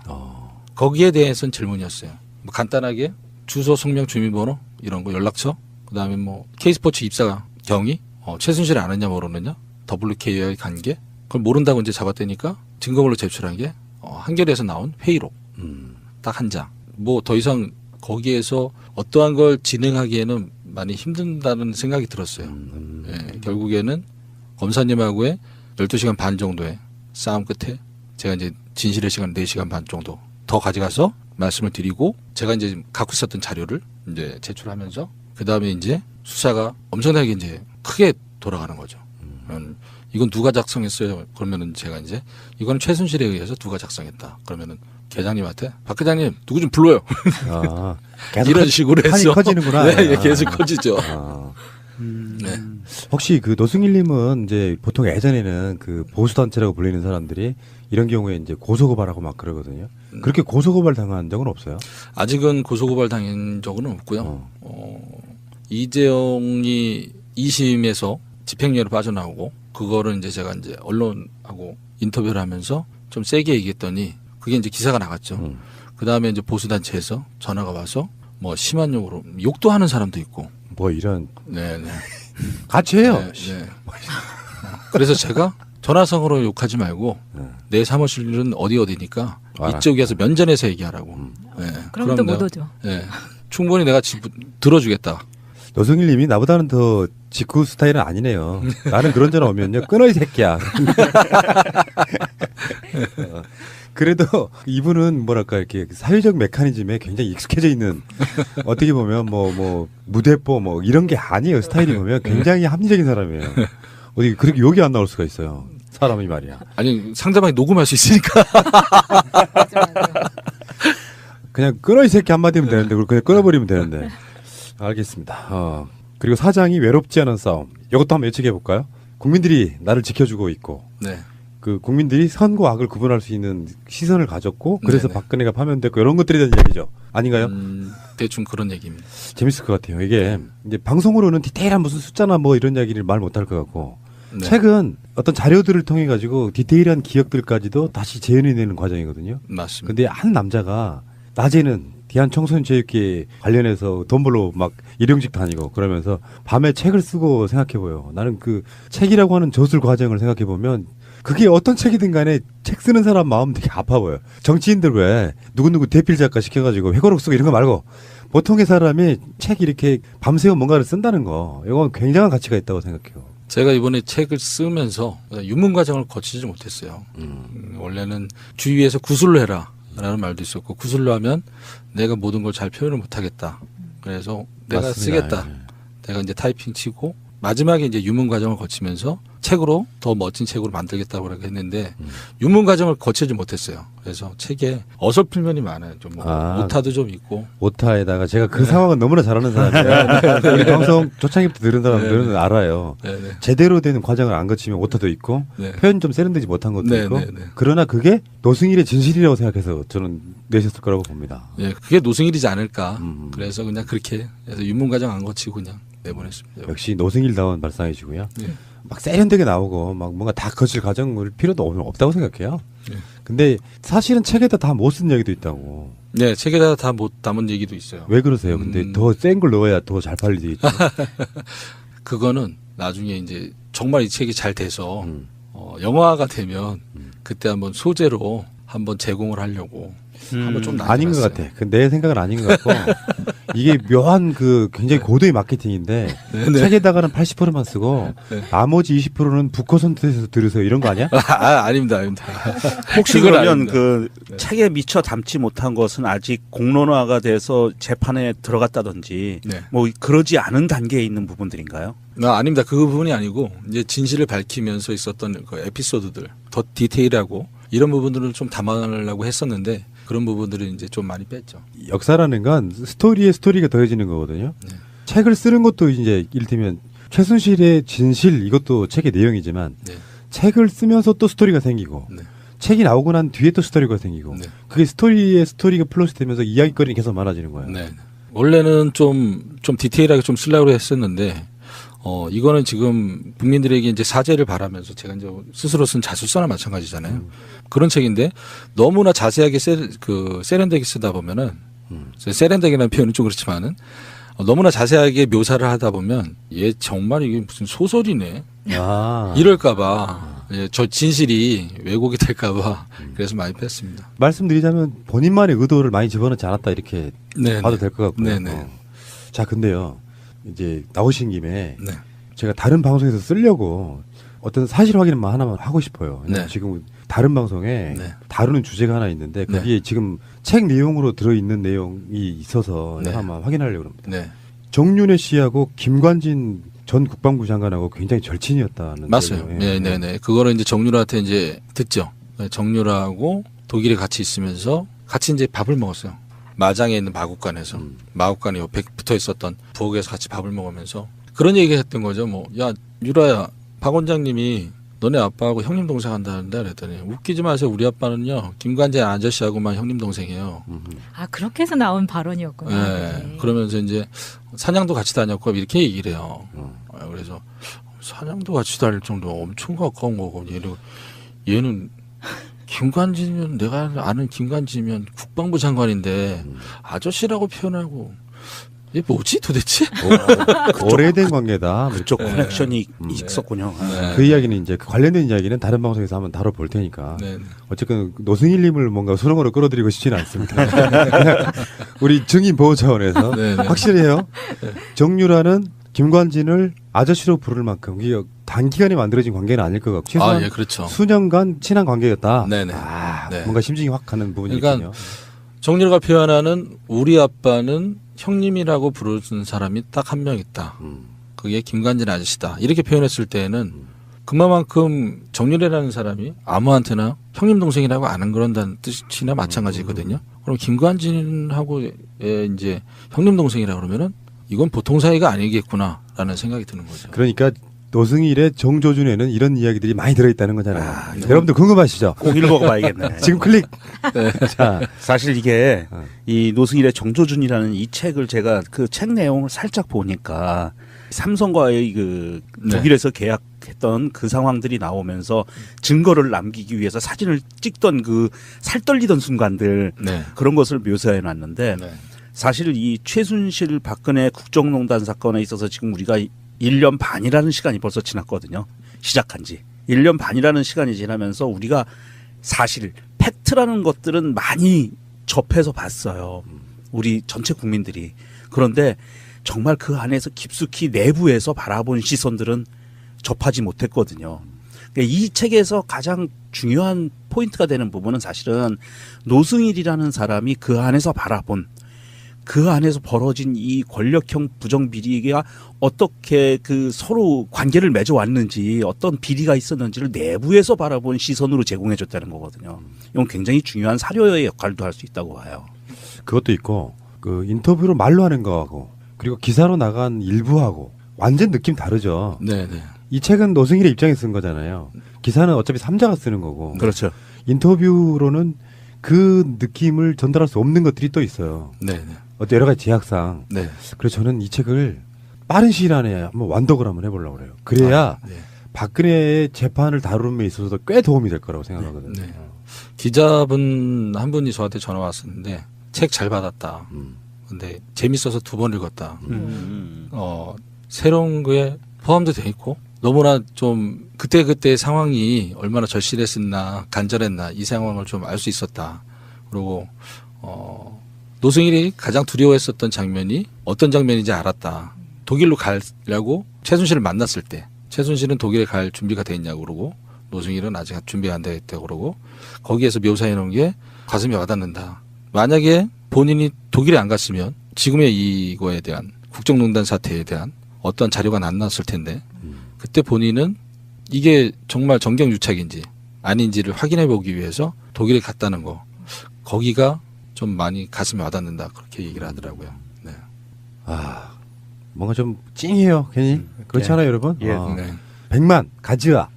거기에 대해서는 질문이었어요. 뭐 간단하게 주소, 성명, 주민번호 이런 거, 연락처, 그다음에 뭐 K스포츠 입사 경위, 최순실을 아느냐 모르느냐, WK와의 관계, 그걸 모른다고 이제 잡았다니까 증거물로 제출한 게 한겨레에서 나온 회의록 딱 한 장. 뭐 더 이상 거기에서 어떠한 걸 진행하기에는 많이 힘든다는 생각이 들었어요. 예, 결국에는 검사님하고의 12시간 반 정도의 싸움 끝에 제가 이제 진실의 시간 4시간 반 정도 더 가져가서 말씀을 드리고 제가 이제 갖고 있었던 자료를 이제 제출하면서 그 다음에 이제 수사가 엄청나게 이제 크게 돌아가는 거죠. 이건 누가 작성했어요? 그러면은 제가 이제 이거는 최순실에 의해서 누가 작성했다. 그러면은 계장님한테 박 계장님 누구 좀 불러요. 아, 계속 이런 식으로 판이 해서 커지는구나. 네, 예, 계속 커지죠. 아. 네. 혹시 그 노승일님은 이제 보통 예전에는 그 보수단체라고 불리는 사람들이 이런 경우에 이제 고소고발하고 막 그러거든요. 그렇게 고소고발 당한 적은 없어요? 아직은 고소고발 당한 적은 없고요. 이재용이 2심에서 집행유예로 빠져나오고 그거를 이제 제가 이제 언론하고 인터뷰를 하면서 좀 세게 얘기했더니 그게 이제 기사가 나갔죠. 그 다음에 이제 보수단체에서 전화가 와서 뭐 심한 욕으로 욕도 하는 사람도 있고. 뭐 이런 네네. 같이 해요. 네, 네. 그래서 제가 전화상으로 욕하지 말고 내 사무실은 어디니까 알았다. 이쪽에서 면전에서 얘기하라고. 네. 그럼 또 못 내가, 오죠. 네. 충분히 내가 들어주겠다. 노승일님이 나보다는 더 직구 스타일은 아니네요. 나는 그런 전화 오면요 끊어 이 새끼야. 그래도 이분은 뭐랄까 이렇게 사회적 메커니즘에 굉장히 익숙해져 있는 어떻게 보면 뭐 무대뽀 뭐 이런 게 아니에요. 스타일이 보면 굉장히 합리적인 사람이에요. 어디 그렇게 욕이 안 나올 수가 있어요. 사람이 말이야. 아니 상대방이 녹음할 수 있으니까. 맞아. 그냥 끊어 이 새끼 한마디면 되는데 그걸 그냥 끊어버리면 되는데. 알겠습니다. 그리고 사장이 외롭지 않은 싸움. 이것도 한번 예측해 볼까요? 국민들이 나를 지켜주고 있고 네. 그 국민들이 선과 악을 구분할 수 있는 시선을 가졌고 그래서 네네. 박근혜가 파면됐고 이런 것들에 대한 이야기죠. 아닌가요? 대충 그런 얘기입니다. 재밌을 것 같아요. 이게 이제 방송으로는 디테일한 무슨 숫자나 뭐 이런 이야기를 말 못할 것 같고 네. 최근 어떤 자료들을 통해 가지고 디테일한 기억들까지도 다시 재현해내는 과정이거든요. 맞습니다. 근데 한 남자가 낮에는 대한청소년체육회 관련해서 돈 벌러 막 일용직 다니고 그러면서 밤에 책을 쓰고 생각해보요. 나는 그 책이라고 하는 저술 과정을 생각해보면 그게 어떤 책이든 간에 책 쓰는 사람 마음 되게 아파 보여. 정치인들 왜 누구누구 대필 작가 시켜가지고 회고록 쓰고 이런 거 말고 보통의 사람이 책 이렇게 밤새워 뭔가를 쓴다는 거 이건 굉장한 가치가 있다고 생각해요. 제가 이번에 책을 쓰면서 유문 과정을 거치지 못했어요. 원래는 주위에서 구술로 해라 라는 말도 있었고 구술로 하면 내가 모든 걸 잘 표현을 못하겠다. 그래서 내가 맞습니다. 쓰겠다. 예. 내가 이제 타이핑 치고 마지막에 이제 유문 과정을 거치면서 책으로 더 멋진 책으로 만들겠다고 했는데 유문 과정을 거치지 못했어요. 그래서 책에 어설픈 면이 많아요. 좀 뭐 오타도 좀 있고. 오타에다가 제가 그 상황은 너무나 잘 아는 사람이에요. 우리 방송 초창기부터 들은 사람들은 알아요. 네네. 제대로 되는 과정을 안 거치면 오타도 있고 네. 표현 좀 세련되지 못한 것도 네, 있고 네, 네. 그러나 그게 노승일의 진실이라고 생각해서 저는 내셨을 거라고 봅니다. 예, 그게 노승일이지 않을까. 음. 그래서 그냥 그렇게 해서 유문 과정 안 거치고 그냥 내보냈습니다. 역시 노승일다운 발상이시고요. 예. 막 세련되게 나오고 막 뭔가 다 거칠 과정을 필요도 없다고 생각해요. 네. 근데 사실은 책에다 다 못 쓴 얘기도 있다고. 네, 책에다가 다 못 담은 얘기도 있어요. 왜 그러세요? 근데 더 센 걸 넣어야 더 잘 팔리겠죠. 그거는 나중에 이제 정말 이 책이 잘 돼서 영화가 되면 그때 한번 소재로 한번 제공을 하려고 한번 좀 아닌 것 남겨놨어요. 같아. 내 생각은 아닌 것 같고 이게 묘한 그 굉장히 고도의 마케팅인데 네네. 책에다가는 80%만 쓰고 네. 나머지 20%는 북커선트에서 들으세요. 이런 거 아니야? 아닙니다. 혹시 그건 그러면 아닙니다. 그 네. 책에 미처 담지 못한 것은 아직 공론화가 돼서 재판에 들어갔다든지 네. 뭐 그러지 않은 단계에 있는 부분들인가요? 아닙니다. 그 부분이 아니고 이제 진실을 밝히면서 있었던 그 에피소드들 더 디테일하고 이런 부분들을 좀 담아내려고 했었는데 그런 부분들을 이제 좀 많이 뺐죠. 역사라는 건 스토리에 스토리가 더해지는 거거든요. 네. 책을 쓰는 것도 이제 이를테면 최순실의 진실 이것도 책의 내용이지만 네. 책을 쓰면서 또 스토리가 생기고 네. 책이 나오고 난 뒤에 또 스토리가 생기고 네. 그게 스토리가 플러스 되면서 이야기거리는 계속 많아지는 거예요. 네. 원래는 좀 디테일하게 좀 쓰려고 했었는데, 이거는 지금 국민들에게 이제 사죄를 바라면서 제가 이제 스스로 쓴 자술서나 마찬가지잖아요. 그런 책인데 너무나 자세하게 세련되게 쓰다 보면은, 세련되게라는 표현은 좀 그렇지만은, 너무나 자세하게 묘사를 하다 보면 얘 정말 이게 무슨 소설이네. 아. 이럴까봐. 예, 저 진실이 왜곡이 될까봐 그래서 많이 뺐습니다. 말씀드리자면 본인만의 의도를 많이 집어넣지 않았다 이렇게 네, 봐도 될 것 같고요. 네네. 자, 근데요. 이제 나오신 김에 네. 제가 다른 방송에서 쓰려고 어떤 사실 확인만 하나만 하고 싶어요. 네. 지금 다른 방송에 네. 다루는 주제가 하나 있는데 네. 거기에 지금 책 내용으로 들어있는 내용이 있어서 네. 한번 확인하려고 합니다. 네. 정윤회 씨하고 김관진 전 국방부 장관하고 굉장히 절친이었다는 맞아요. 거예요. 네네네. 그거를 이제 정유라한테 이제 듣죠. 정유라하고 독일에 같이 있으면서 같이 이제 밥을 먹었어요. 마장에 있는 마국간에서. 마국간에 옆에 붙어 있었던 부엌에서 같이 밥을 먹으면서 그런 얘기 했던 거죠. 뭐, 야, 유라야, 박 원장님이 너네 아빠하고 형님 동생 한다는데 그랬더니 웃기지 마세요. 우리 아빠는요, 김관진 아저씨하고만 형님 동생이에요. 아 그렇게 해서 나온 발언이었구나. 네. 네. 그러면서 이제 사냥도 같이 다녔고 이렇게 얘기를 해요. 그래서 사냥도 같이 다닐 정도 엄청 가까운 거고 얘는 김관진이면 내가 아는 김관진이면 국방부 장관인데 아저씨라고 표현하고 이게 뭐지 도대체? 오래된 관계다. 그쪽 네. 커넥션이 있었군요. 네. 그 이야기는 이제 그 관련된 이야기는 다른 방송에서 한번 다뤄볼 테니까. 네. 어쨌든 노승일님을 뭔가 수렁으로 끌어들이고 싶지는 않습니다. 그냥 우리 증인 보호 차원에서 네, 네. 확실해요. 정유라는 김관진을 아저씨로 부를 만큼 이게 단기간에 만들어진 관계는 아닐 것 같고 최소한 예, 그렇죠. 수년간 친한 관계였다. 네네. 아, 네. 뭔가 심증이 확 가는 부분이 그러니까 있군요. 정유라가 표현하는 우리 아빠는 형님이라고 부르는 사람이 딱 한 명 있다. 그게 김관진 아저씨다. 이렇게 표현했을 때는 그만큼 정유라라는 사람이 아무한테나 형님 동생이라고 안 그런다는 뜻이나 마찬가지거든요. 그럼 김관진하고 이제 형님 동생이라 그러면은 이건 보통 사이가 아니겠구나라는 생각이 드는 거죠. 그러니까 노승일의 정조준에는 이런 이야기들이 많이 들어있다는 거잖아요. 여러분들 궁금하시죠? 꼭 읽어봐야겠네. 지금 클릭. 자, 사실 이게 이 노승일의 정조준이라는 이 책을 제가 그 책 내용을 살짝 보니까 삼성과의 그 네. 독일에서 계약했던 그 상황들이 나오면서 증거를 남기기 위해서 사진을 찍던 그 살떨리던 순간들 네. 그런 것을 묘사해 놨는데 네. 사실 이 최순실 박근혜 국정농단 사건에 있어서 지금 우리가 1년 반이라는 시간이 벌써 지났거든요. 시작한 지. 1년 반이라는 시간이 지나면서 우리가 사실 팩트라는 것들은 많이 접해서 봤어요. 우리 전체 국민들이. 그런데 정말 그 안에서 깊숙이 내부에서 바라본 시선들은 접하지 못했거든요. 그러니까 이 책에서 가장 중요한 포인트가 되는 부분은 사실은 노승일이라는 사람이 그 안에서 바라본 그 안에서 벌어진 이 권력형 부정비리가 어떻게 그 서로 관계를 맺어왔는지 어떤 비리가 있었는지를 내부에서 바라본 시선으로 제공해줬다는 거거든요. 이건 굉장히 중요한 사료의 역할도 할 수 있다고 봐요. 그것도 있고 그 인터뷰로 말로 하는 거하고 그리고 기사로 나간 일부하고 완전 느낌 다르죠. 네, 네. 이 책은 노승일의 입장에서 쓴 거잖아요. 기사는 어차피 삼자가 쓰는 거고 그렇죠. 인터뷰로는 그 느낌을 전달할 수 없는 것들이 또 있어요. 네, 네. 어떤 여러 가지 제약상. 네. 그래서 저는 이 책을 빠른 시일 안에 한번 완독을 한번 해보려고 그래요. 그래야 네. 박근혜의 재판을 다루는 데 있어서도 꽤 도움이 될 거라고 생각하거든요. 네. 기자분 한 분이 저한테 전화 왔었는데 책 잘 받았다. 근데 재밌어서 2번 읽었다. 새로운 거에 포함도 돼 있고 너무나 좀 그때 상황이 얼마나 절실했었나 간절했나 이 상황을 좀 알 수 있었다. 그리고 노승일이 가장 두려워했었던 장면이 어떤 장면인지 알았다. 독일로 가려고 최순실을 만났을 때 최순실은 독일에 갈 준비가 돼 있냐고 그러고 노승일은 아직 준비가 안 돼 있다고 그러고 거기에서 묘사해 놓은 게 가슴이 와닿는다. 만약에 본인이 독일에 안 갔으면 지금의 이거에 대한 국정농단 사태에 대한 어떤 자료가 안 나왔을 텐데 그때 본인은 이게 정말 정경유착인지 아닌지를 확인해 보기 위해서 독일에 갔다는 거 거기가 좀 많이 가슴에 와닿는다 그렇게 얘기를 하더라고요. 네. 아, 뭔가 좀 찡해요, 괜히. 그렇지 예. 않아요, 여러분? 예. 네. 100만 가즈아.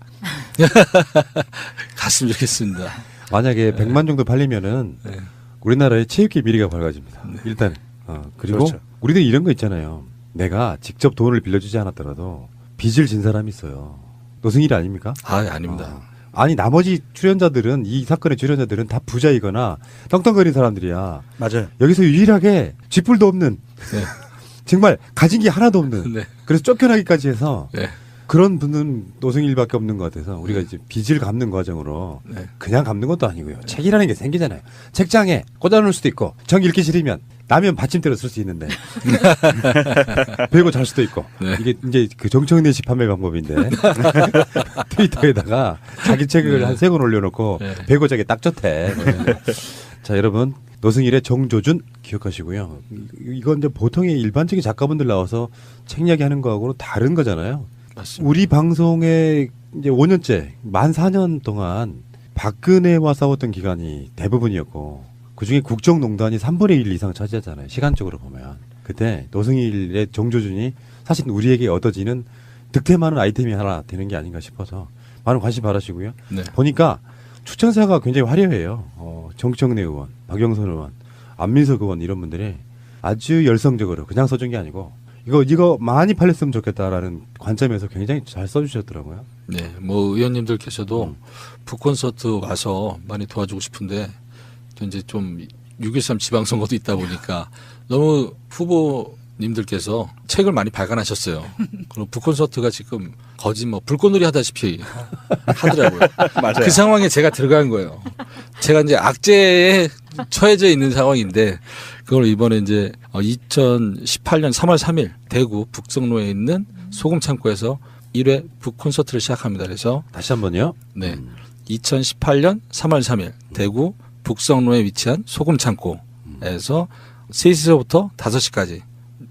갔으면 좋겠습니다. 만약에 100만 정도 팔리면은 네. 우리나라의 체육계 미래가 밝아집니다. 일단. 그리고 그렇죠. 우리들 이런 거 있잖아요. 내가 직접 돈을 빌려주지 않았더라도 빚을 진 사람이 있어요. 노승일 아닙니까? 아닙니다. 아니 나머지 출연자들은 이 사건의 출연자들은 다 부자이거나 떵떵거리는 사람들이야. 맞아요. 여기서 유일하게 쥐뿔도 없는 네. 정말 가진 게 하나도 없는 네. 그래서 쫓겨나기까지 해서 네. 그런 분은 노승일밖에 없는 것 같아서 우리가 이제 빚을 갚는 과정으로 네. 그냥 갚는 것도 아니고요. 책이라는 게 생기잖아요. 책장에 꽂아놓을 수도 있고 정 읽기 싫으면 라면 받침대로 쓸 수 있는데 베고 잘 수도 있고 네. 이게 이제 그 정청래 씨 판매 방법인데 트위터에다가 자기 책을 네. 한 3권 올려놓고 네. 베고 자기 딱 좋대. 자 여러분 노승일의 정조준 기억하시고요. 이건 이제 보통의 일반적인 작가분들 나와서 책 이야기하는 거하고는 다른 거잖아요. 맞습니다. 우리 방송에 이제 5년째 만 4년 동안 박근혜와 싸웠던 기간이 대부분이었고 그중에 국정농단이 3분의 1 이상 차지하잖아요. 시간적으로 보면. 그때 노승일의 정조준이 사실 우리에게 얻어지는 득템하는 아이템이 하나 되는 게 아닌가 싶어서 많은 관심 바라시고요. 네. 보니까 추천사가 굉장히 화려해요. 정청래 의원, 박영선 의원, 안민석 의원 이런 분들이 아주 열성적으로 그냥 써준 게 아니고 이거 많이 팔렸으면 좋겠다라는 관점에서 굉장히 잘 써주셨더라고요. 네, 뭐 의원님들께서도 북콘서트 와서 많이 도와주고 싶은데 또 이제 좀 6.13 지방선거도 있다 보니까 너무 후보님들께서 책을 많이 발간하셨어요. 그리고 북콘서트가 지금 거의 뭐 불꽃놀이 하다시피 하더라고요. 맞아요. 그 상황에 제가 들어간 거예요. 제가 이제 악재에 처해져 있는 상황인데 그걸 이번에 이제 2018년 3월 3일 대구 북성로에 있는 소금 창고에서 1회 북콘서트를 시작합니다. 그래서 다시 한번요. 네. 2018년 3월 3일 대구 북성로에 위치한 소금 창고에서 3시서부터 5시까지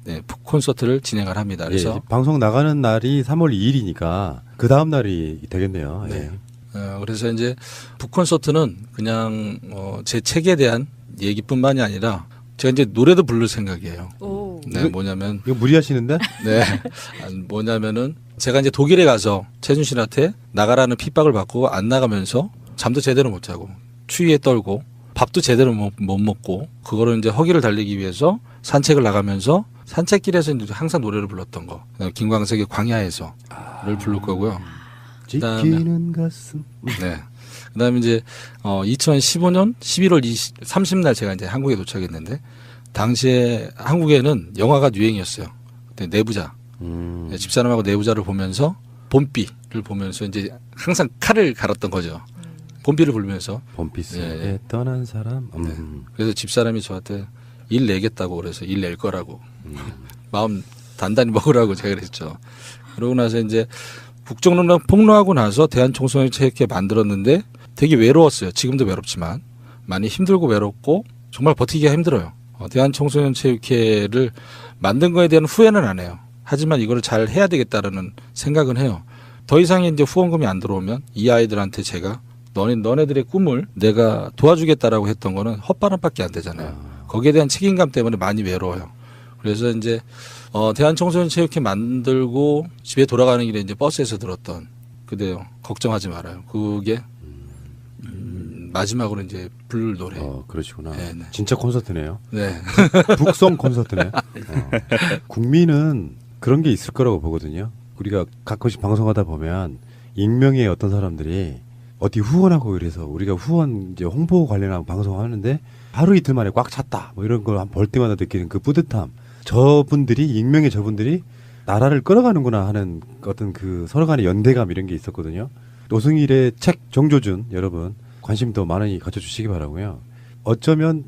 네, 북콘서트를 진행을 합니다. 그래서 예, 방송 나가는 날이 3월 2일이니까 그 다음 날이 되겠네요. 네. 예. 그래서 이제 북콘서트는 그냥 제 책에 대한 얘기뿐만이 아니라 제가 이제 노래도 부를 생각이에요. 오. 네, 뭐냐면 이거 무리하시는데? 네. 뭐냐면은 제가 이제 독일에 가서 최순실한테 나가라는 핍박을 받고 안 나가면서 잠도 제대로 못 자고 추위에 떨고 밥도 제대로 못 먹고 그거를 이제 허기를 달리기 위해서 산책을 나가면서 산책길에서 이제 항상 노래를 불렀던 거. 김광석의 광야에서를 부를 거고요. 지키는 가슴. 네. 그다음에 이제 2015년 11월 30날 제가 이제 한국에 도착했는데 당시에 한국에는 영화가 유행이었어요. 그때 내부자. 네, 집사람하고 내부자를 보면서 봄비를 보면서 이제 항상 칼을 갈았던 거죠. 봄비를 부르면서. 봄빛 속에 예. 떠난 사람. 네. 그래서 집사람이 저한테 일 내겠다고 그래서 일 낼 거라고 마음 단단히 먹으라고 제가 그랬죠. 그러고 나서 이제 국정농단 폭로하고 나서 대한청소년체육회 만들었는데 되게 외로웠어요. 지금도 외롭지만 많이 힘들고 외롭고 정말 버티기가 힘들어요. 대한청소년체육회를 만든 거에 대한 후회는 안 해요. 하지만 이거를 잘 해야 되겠다라는 생각은 해요. 더 이상의 이제 후원금이 안 들어오면 이 아이들한테 제가 너네들의 꿈을 내가 도와주겠다라고 했던 거는 헛바람밖에 안 되잖아요. 거기에 대한 책임감 때문에 많이 외로워요. 그래서 이제 대한청소년체육회 만들고 집에 돌아가는 길에 이제 버스에서 들었던 그대요. 걱정하지 말아요. 그게 마지막으로 이제 부를 노래. 그러시구나. 네, 네. 진짜 콘서트네요. 네. 북성 콘서트네. 국민은 그런 게 있을 거라고 보거든요. 우리가 가끔씩 방송하다 보면 익명의 어떤 사람들이 어디 후원하고 이래서 우리가 후원 이제 홍보 관련한 방송하는데 하루 이틀 만에 꽉 찼다. 뭐 이런 걸 볼 때마다 느끼는 그 뿌듯함. 저분들이 익명의 저분들이 나라를 끌어가는구나 하는 어떤 그 서로 간의 연대감 이런 게 있었거든요. 노승일의 책 정조준 여러분 관심 더 많이 가져주시기 바라고요. 어쩌면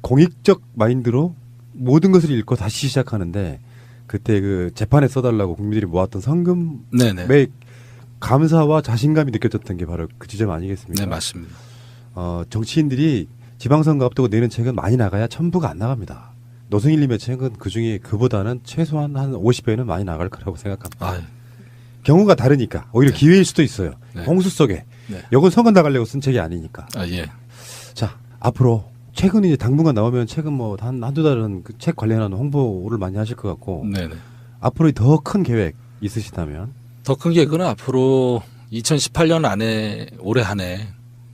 공익적 마인드로 모든 것을 읽고 다시 시작하는데 그때 그 재판에 써달라고 국민들이 모았던 성금의 네네. 감사와 자신감이 느껴졌던 게 바로 그 지점 아니겠습니까? 네, 맞습니다. 정치인들이 지방선거 앞두고 내는 책은 많이 나가야 전부가 안 나갑니다. 노승일님의 책은 그중에 그보다는 최소한 한 50배는 많이 나갈 거라고 생각합니다. 아, 경우가 다르니까 오히려 네. 기회일 수도 있어요. 네. 홍수 속에. 네. 이건 선거 나가려고 쓴 책이 아니니까. 아, 예. 자, 앞으로 최근 이제 당분간 나오면 최근 뭐 한두 달은 그 책 관련한 홍보를 많이 하실 것 같고 네네. 앞으로 더 큰 계획 있으시다면 더 큰 계획은 앞으로 2018년 안에 올해 한 해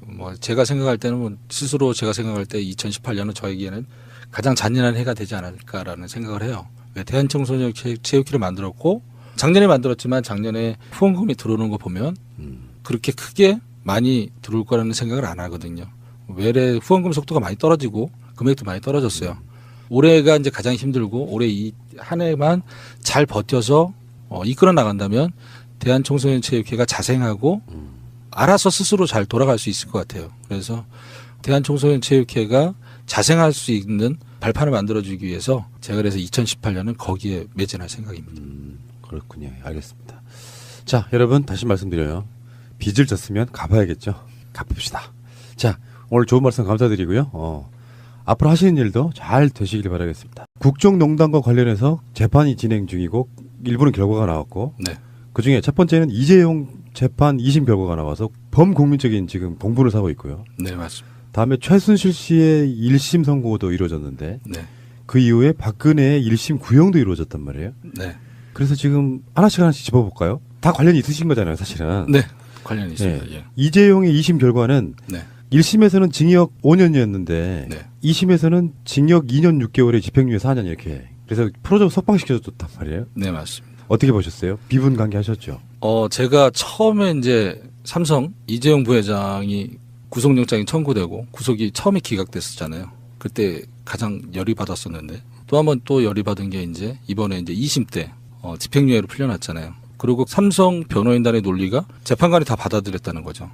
뭐 제가 생각할 때는 뭐 스스로 제가 생각할 때 2018년은 저에게는 가장 잔인한 해가 되지 않을까라는 생각을 해요. 왜 대한청소년 체육회를 만들었고 작년에 만들었지만 작년에 후원금이 들어오는 거 보면 그렇게 크게 많이 들어올 거라는 생각을 안 하거든요. 외래 후원금 속도가 많이 떨어지고 금액도 많이 떨어졌어요. 올해가 이제 가장 힘들고 올해 이 한 해만 잘 버텨서 이끌어 나간다면 대한청소년체육회가 자생하고 알아서 스스로 잘 돌아갈 수 있을 것 같아요. 그래서 대한청소년체육회가 자생할 수 있는 발판을 만들어주기 위해서 제가 그래서 2018년은 거기에 매진할 생각입니다. 그렇군요. 알겠습니다. 자, 여러분 다시 말씀드려요. 빚을 졌으면 갚아야겠죠. 갚읍시다. 자, 오늘 좋은 말씀 감사드리고요. 앞으로 하시는 일도 잘 되시길 바라겠습니다. 국정농단과 관련해서 재판이 진행 중이고 일부는 결과가 나왔고 네. 그중에 첫 번째는 이재용 재판 2심 결과가 나와서 범국민적인 지금 공분을 사고 있고요. 네, 맞습니다. 다음에 최순실 씨의 1심 선고도 이루어졌는데 네. 그 이후에 박근혜의 1심 구형도 이루어졌단 말이에요. 네. 그래서 지금 하나씩 짚어볼까요? 다 관련이 있으신 거잖아요, 사실은. 네. 관련이 있습니다. 예. 이재용의 2심 결과는 네. 1심에서는 징역 5년이었는데 네. 2심에서는 징역 2년 6개월에 집행유예 4년 이렇게. 그래서 풀어줘 석방시켜줬단 말이에요. 네, 맞습니다. 어떻게 보셨어요? 비분 관계 하셨죠? 제가 처음에 이제 삼성 이재용 부회장이 구속영장이 청구되고 구속이 처음에 기각됐었잖아요. 그때 가장 열이 받았었는데 또 한 번 또 열이 받은 게 이제 이번에 이제 2심 때 집행유예로 풀려났잖아요. 그리고 삼성 변호인단의 논리가 재판관이 다 받아들였다는 거죠.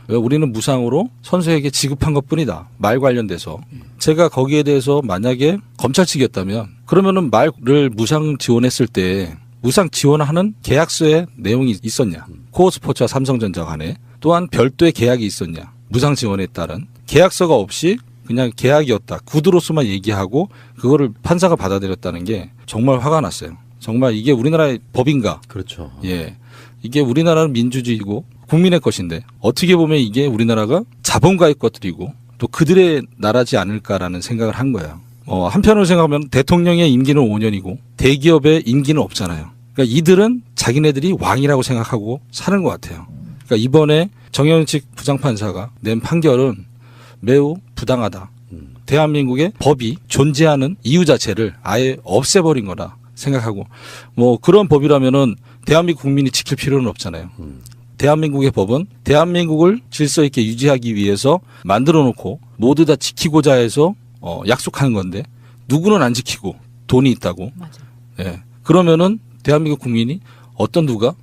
왜 우리는 무상으로 선수에게 지급한 것뿐이다. 말 관련돼서 제가 거기에 대해서 만약에 검찰 측이었다면 그러면은 말을 무상 지원했을 때 무상 지원하는 계약서에 내용이 있었냐? 코어스포츠와 삼성전자 간에 또한 별도의 계약이 있었냐? 무상 지원에 따른 계약서가 없이 그냥 계약이었다. 구두로서만 얘기하고 그거를 판사가 받아들였다는 게 정말 화가 났어요. 정말 이게 우리나라의 법인가? 그렇죠. 예. 이게 우리나라는 민주주의고 국민의 것인데 어떻게 보면 이게 우리나라가 자본가의 것들이고 또 그들의 나라지 않을까라는 생각을 한 거예요. 한편으로 생각하면 대통령의 임기는 5년이고 대기업의 임기는 없잖아요. 그러니까 이들은 자기네들이 왕이라고 생각하고 사는 것 같아요. 그러니까 이번에 정현식 부장판사가 낸 판결은 매우 부당하다. 대한민국의 법이 존재하는 이유 자체를 아예 없애버린 거다 생각하고 뭐 그런 법이라면은 대한민국 국민이 지킬 필요는 없잖아요. 대한민국의 법은 대한민국을 질서 있게 유지하기 위해서 만들어 놓고 모두 다 지키고자 해서 약속하는 건데 누구는 안 지키고 돈이 있다고. 맞아. 예. 그러면은 대한민국 국민이 어떤 누가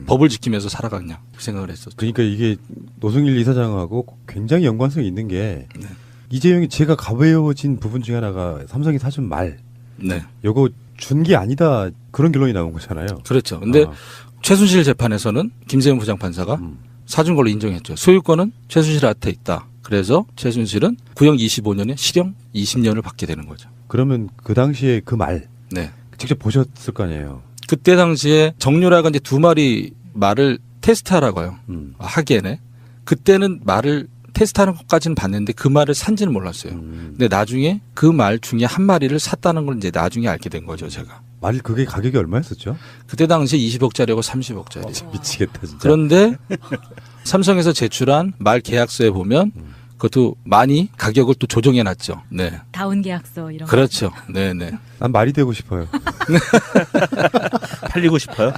법을 지키면서 살아가냐 그 생각을 했었죠. 그러니까 이게 노승일 이사장하고 굉장히 연관성이 있는 게 네. 이재용이 제가 가벼워진 부분 중에 하나가 삼성이 사준 말 네. 요거 준 게 아니다 그런 결론이 나온 거잖아요. 그렇죠. 근데 최순실 재판에서는 김세윤 부장판사가 사준 걸로 인정했죠. 소유권은 최순실한테 있다. 그래서 최순실은 구형 25년에 실형 20년을 받게 되는 거죠. 그러면 그 당시에 그 말 네. 직접 보셨을 거 아니에요. 그때 당시에 정유라가 이제 2마리 말을 테스트하라고요. 하기에는 그때는 말을 테스트하는 것까지는 봤는데 그 말을 산지는 몰랐어요. 근데 나중에 그 말 중에 한 마리를 샀다는 걸 이제 나중에 알게 된 거죠, 제가. 말 그게 가격이 얼마였었죠? 그때 당시에 20억짜리고 30억짜리. 미치겠다 진짜. 그런데 삼성에서 제출한 말 계약서에 보면 그것도 많이 가격을 또 조정해 놨죠. 네. 다운 계약서 이런 그렇죠. 네, 네. 난 말이 되고 싶어요. 팔리고 싶어요?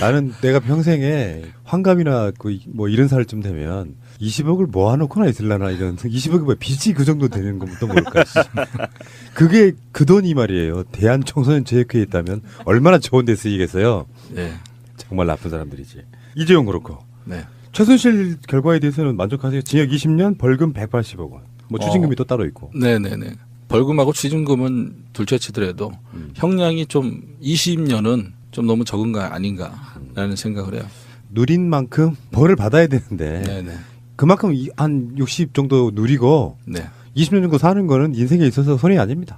나는 내가 평생에 환갑이나 뭐 이런 살쯤 되면 20억을 모아놓거나 있을라나 이런 20억이 뭐 빚이 그 정도 되는 것부터 모를까. 그게 그 돈이 말이에요. 대한청소년체육회에 있다면 얼마나 좋은 데 쓰이겠어요. 네. 정말 나쁜 사람들이지. 이재용 그렇고. 네. 최순실 결과에 대해서는 만족하세요? 징역 20년, 벌금 180억 원. 뭐 추징금이 또 따로 있고. 네네네. 벌금하고 추징금은 둘째 치더라도 형량이 좀 20년은 좀 너무 적은 거 아닌가라는 생각을 해요. 누린 만큼 벌을 받아야 되는데 네네. 그만큼 한 60 정도 누리고 네. 20년 정도 사는 거는 인생에 있어서 손해 아닙니다.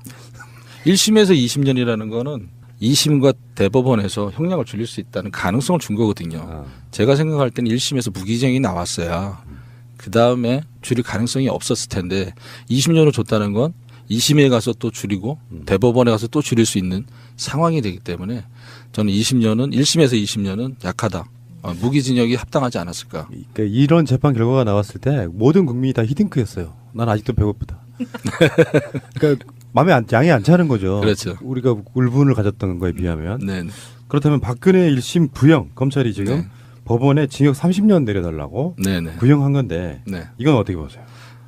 1심에서 20년이라는 거는 2심과 대법원에서 형량을 줄일 수 있다는 가능성을 준 거거든요. 제가 생각할 때는 1심에서 무기징역이 나왔어야 그 다음에 줄일 가능성이 없었을 텐데 20년을 줬다는 건 2심에 가서 또 줄이고 대법원에 가서 또 줄일 수 있는 상황이 되기 때문에 저는 20년은 1심에서 20년은 약하다. 무기징역이 합당하지 않았을까. 그러니까 이런 재판 결과가 나왔을 때 모든 국민이 다 히딩크였어요. 난 아직도 배고프다. 그러니까 양이 안 차는 거죠. 그렇죠. 우리가 울분을 가졌던 거에 비하면. 네. 그렇다면 박근혜 1심 구형 검찰이 지금 네. 법원에 징역 30년 내려달라고 네네. 구형한 건데 네. 이건 어떻게 보세요?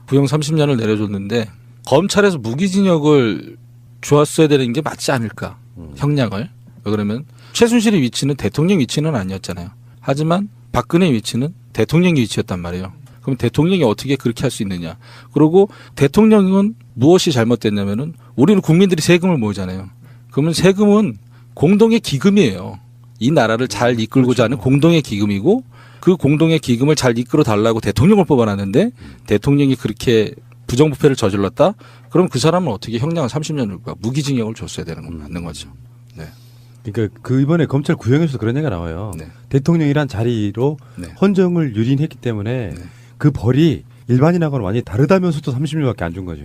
구형 30년을 내려줬는데 검찰에서 무기징역을 주었어야 되는 게 맞지 않을까. 형량을. 왜 그러면 최순실의 위치는 대통령 위치는 아니었잖아요. 하지만 박근혜의 위치는 대통령의 위치였단 말이에요. 그럼 대통령이 어떻게 그렇게 할 수 있느냐. 그리고 대통령은 무엇이 잘못됐냐면은 우리는 국민들이 세금을 모으잖아요. 그러면 세금은 공동의 기금이에요. 이 나라를 잘 이끌고자 하는 공동의 기금이고 그 공동의 기금을 잘 이끌어 달라고 대통령을 뽑아놨는데 대통령이 그렇게 부정부패를 저질렀다? 그럼 그 사람은 어떻게 형량을 30년을 무기징역을 줬어야 되는 건 맞는 거죠. 네. 그러니까 그 이번에 검찰 구형에서 그런 얘기가 나와요. 네. 대통령이란 자리로 네. 헌정을 유린했기 때문에 네. 그 벌이 일반인하고는 완전히 다르다면서도 30년밖에 안 준 거죠.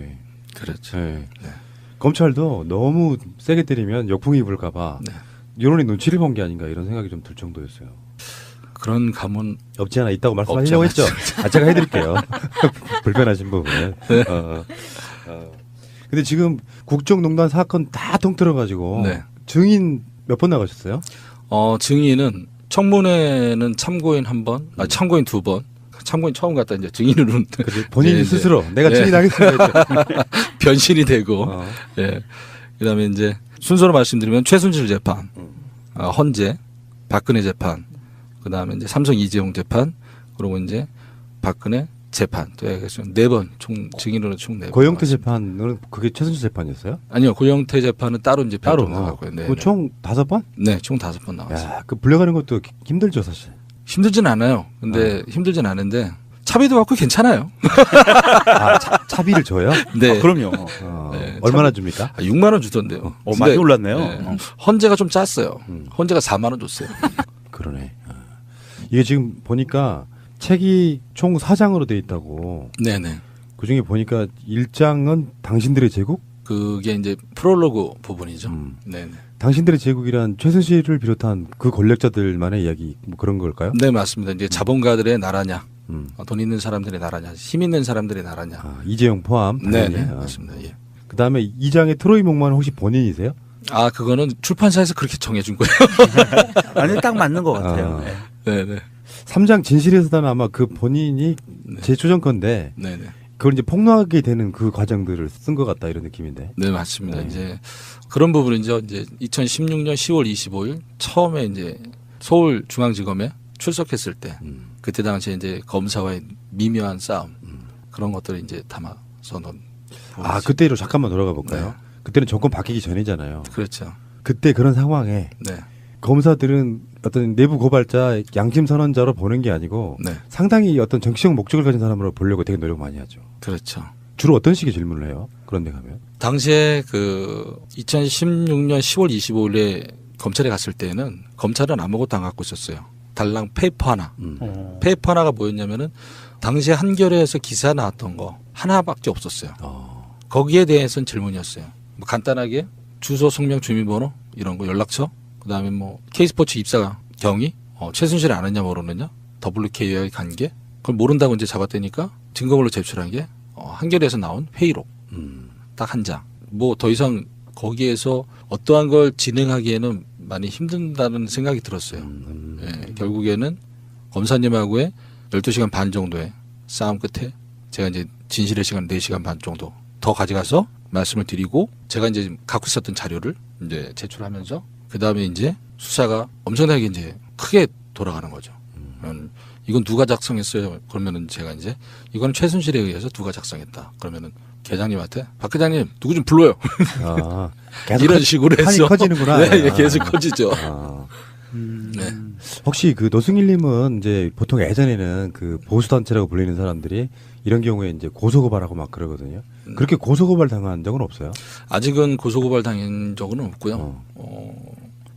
그렇죠. 네. 네. 검찰도 너무 세게 때리면 역풍이 불까봐 네. 여론이 눈치를 본 게 아닌가 이런 생각이 좀 들 정도였어요. 그런 감은 없지 않아 있다고 말씀하시려고 했죠. 제가 해드릴게요. 불편하신 부분은. 네. 근데 지금 국정농단 사건 다 통틀어가지고 네. 증인 몇 번 나가셨어요? 증인은 청문회는 참고인 1번, 참고인 2번. 참고인 처음 갔다 이제 증인으로는 그치? 본인이 네, 스스로 네. 내가 네. 증인하겠습니다. 변신이 되고, 어. 예. 그다음에 이제 순서로 말씀드리면 최순실 재판, 헌재, 박근혜 재판, 그다음에 이제 삼성 이재용 재판, 그리고 이제 박근혜 재판. 그래서 4번 총 증인으로 총 4번. 고영태 재판은 그게 최순실 재판이었어요? 아니요, 고영태 재판은 따로 이제 따로 별도로 나갔고요. 네, 그 총 5번? 네, 총 5번 나왔어요. 야, 그 불려가는 것도 힘들죠 사실. 힘들진 않아요. 근데 힘들진 않은데 차비도 받고 괜찮아요. 차비를 줘요? 네. 그럼요. 네, 얼마나 줍니까? 6만 원 주던데요. 많이 근데, 올랐네요. 네, 헌재가 좀 짰어요. 헌재가 4만 원 줬어요. 그러네. 이게 지금 보니까 책이 총 4장으로 돼 있다고. 네네. 그 중에 보니까 1장은 당신들의 제국? 그게 이제 프롤로그 부분이죠. 음. 네네. 당신들의 제국이란 최순실을 비롯한 그 권력자들만의 이야기 뭐 그런 걸까요? 네 맞습니다. 이제 자본가들의 나라냐, 음. 돈 있는 사람들의 나라냐, 힘 있는 사람들의 나라냐. 이재용 포함. 네네 당연히. 맞습니다. 예. 그 다음에 2장의 트로이 목마는 혹시 본인이세요? 그거는 출판사에서 그렇게 정해준 거예요. 아니 딱 맞는 것 같아요. 아. 네. 네네. 3장 진실에서는 아마 그 본인이 재조정 건데 네네. 그걸 이제 폭로하게 되는 그 과정들을 쓴 것 같다 이런 느낌인데. 네 맞습니다. 이제 그런 부분이죠. 이제 2016년 10월 25일 처음에 이제 서울중앙지검에 출석했을 때 그때 당시에 이제 검사와의 미묘한 싸움 그런 것들을 이제 담아서 놓은. 부분이죠. 그때로 잠깐만 돌아가 볼까요? 네. 그때는 정권 바뀌기 전이잖아요. 그렇죠. 그때 그런 상황에 네. 검사들은 어떤 내부 고발자, 양심 선언자로 보는 게 아니고 네. 상당히 어떤 정치적 목적을 가진 사람으로 보려고 되게 노력 많이 하죠. 그렇죠. 주로 어떤 식의 질문을 해요? 그런 데 가면? 당시에 그 2016년 10월 25일에 검찰에 갔을 때는 검찰은 아무것도 안 갖고 있었어요. 달랑 페이퍼 하나. 페이퍼 하나가 뭐였냐면은 당시에 한겨레에서 기사 나왔던 거 하나밖에 없었어요. 거기에 대해서는 질문이었어요. 뭐 간단하게 주소, 성명, 주민번호 이런 거 연락처. 그다음에 뭐 K스포츠 입사 경위, 최순실이 아느냐 모르느냐, WK와의 관계. 그걸 모른다고 이제 잡았다니까 증거물로 제출한 게 한겨레에서 나온 회의록 딱 한 장. 뭐 더 이상 거기에서 어떠한 걸 진행하기에는 많이 힘든다는 생각이 들었어요. 예, 결국에는 검사님하고의 12시간 반 정도의 싸움 끝에 제가 이제 진실의 시간 4시간 반 정도 더 가져가서 말씀을 드리고 제가 이제 갖고 있었던 자료를 이제 제출하면서 그 다음에 이제 수사가 엄청나게 이제 크게 돌아가는 거죠. 이건 누가 작성했어요? 그러면은 제가 이제 이거는 최순실에 의해서 누가 작성했다. 그러면은 계장님한테 박 계장님 누구 좀 불러요. 계속 이런 식으로 판이 해서 커지는구나. 네, 계속 커지죠. 네. 혹시 그 노승일님은 이제 보통 예전에는 그 보수단체라고 불리는 사람들이 이런 경우에 이제 고소고발하고 막 그러거든요. 그렇게 고소고발 당한 적은 없어요? 아직은 고소고발 당한 적은 없고요.